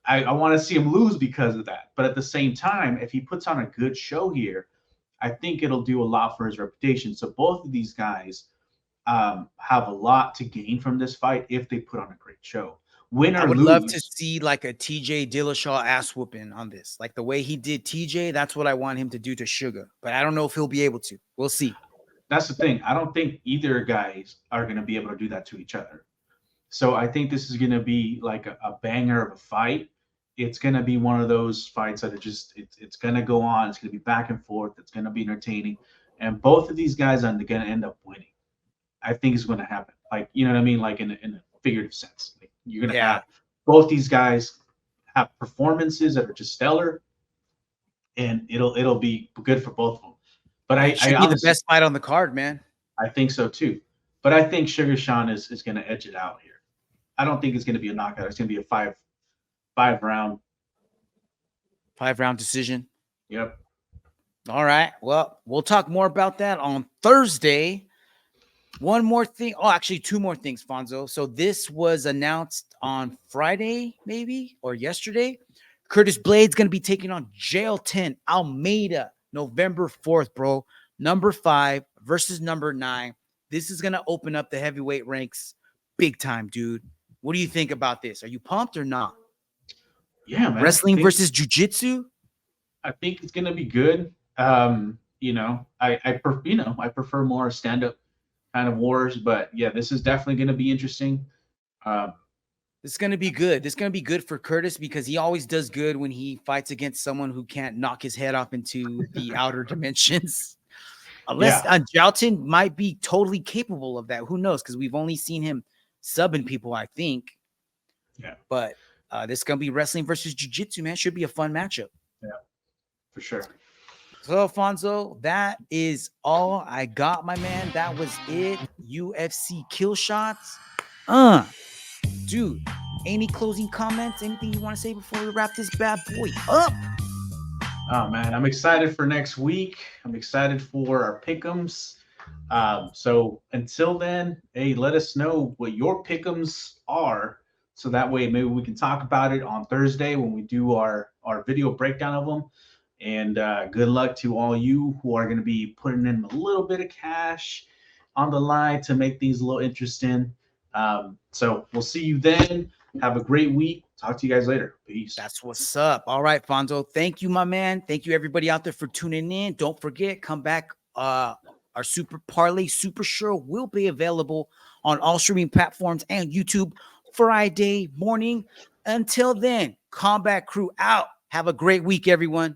I want to see him lose because of that. But at the same time, if he puts on a good show here, I think it'll do a lot for his reputation. So both of these guys have a lot to gain from this fight if they put on a great show. Win or lose. I would love to see like a TJ Dillashaw ass whooping on this. Like the way he did TJ, that's what I want him to do to Sugar. But I don't know if he'll be able to. We'll see. That's the thing. I don't think either guys are going to be able to do that to each other. So I think this is going to be like a banger of a fight. It's going to be one of those fights that are just, it's going to go on. It's going to be back and forth. It's going to be entertaining. And both of these guys are going to end up winning. I think it's going to happen. Like, you know what I mean? Like in a figurative sense. Like you're going to have both these guys have performances that are just stellar, and it'll be good for both of them. But it should be the best fight on the card, man. I think so too. But I think Sugar Sean is going to edge it out here. I don't think it's going to be a knockout. It's going to be a five round decision. Yep. All right. Well, we'll talk more about that on Thursday. One more thing. Oh, actually, two more things, Fonzo. So this was announced on Friday, maybe, or yesterday. Curtis Blade's going to be taking on Jail 10 Almeida November 4th, bro. Number 5 versus number 9. This is going to open up the heavyweight ranks big time, dude. What do you think about this? Are you pumped or not? Yeah, man. Wrestling versus jiu-jitsu? I think it's going to be good. I prefer more stand-up kind of wars, but yeah, this is definitely going to be interesting. This is gonna be good. This is gonna be good for Curtis because he always does good when he fights against someone who can't knock his head off into the outer dimensions. Unless Jouton might be totally capable of that. Who knows? Because we've only seen him subbing people, I think. Yeah. But this is gonna be wrestling versus jiu-jitsu, man. Should be a fun matchup. Yeah, for sure. So, Alfonso, that is all I got, my man. That was it. UFC kill shots. Dude, any closing comments? Anything you want to say before we wrap this bad boy up? Oh man, I'm excited for next week. I'm excited for our pick'ems. So until then, hey, let us know what your pick'ems are, so that way maybe we can talk about it on Thursday when we do our video breakdown of them. And good luck to all you who are going to be putting in a little bit of cash on the line to make these a little interesting. So we'll see you then. Have a great week. Talk to you guys later. Peace. That's what's up. All right, Fonzo. Thank you, my man. Thank you, everybody out there, for tuning in. Don't forget, come back. Our Super Parlay Super Show will be available on all streaming platforms and YouTube Friday morning. Until then, Combat Crew out. Have a great week, everyone.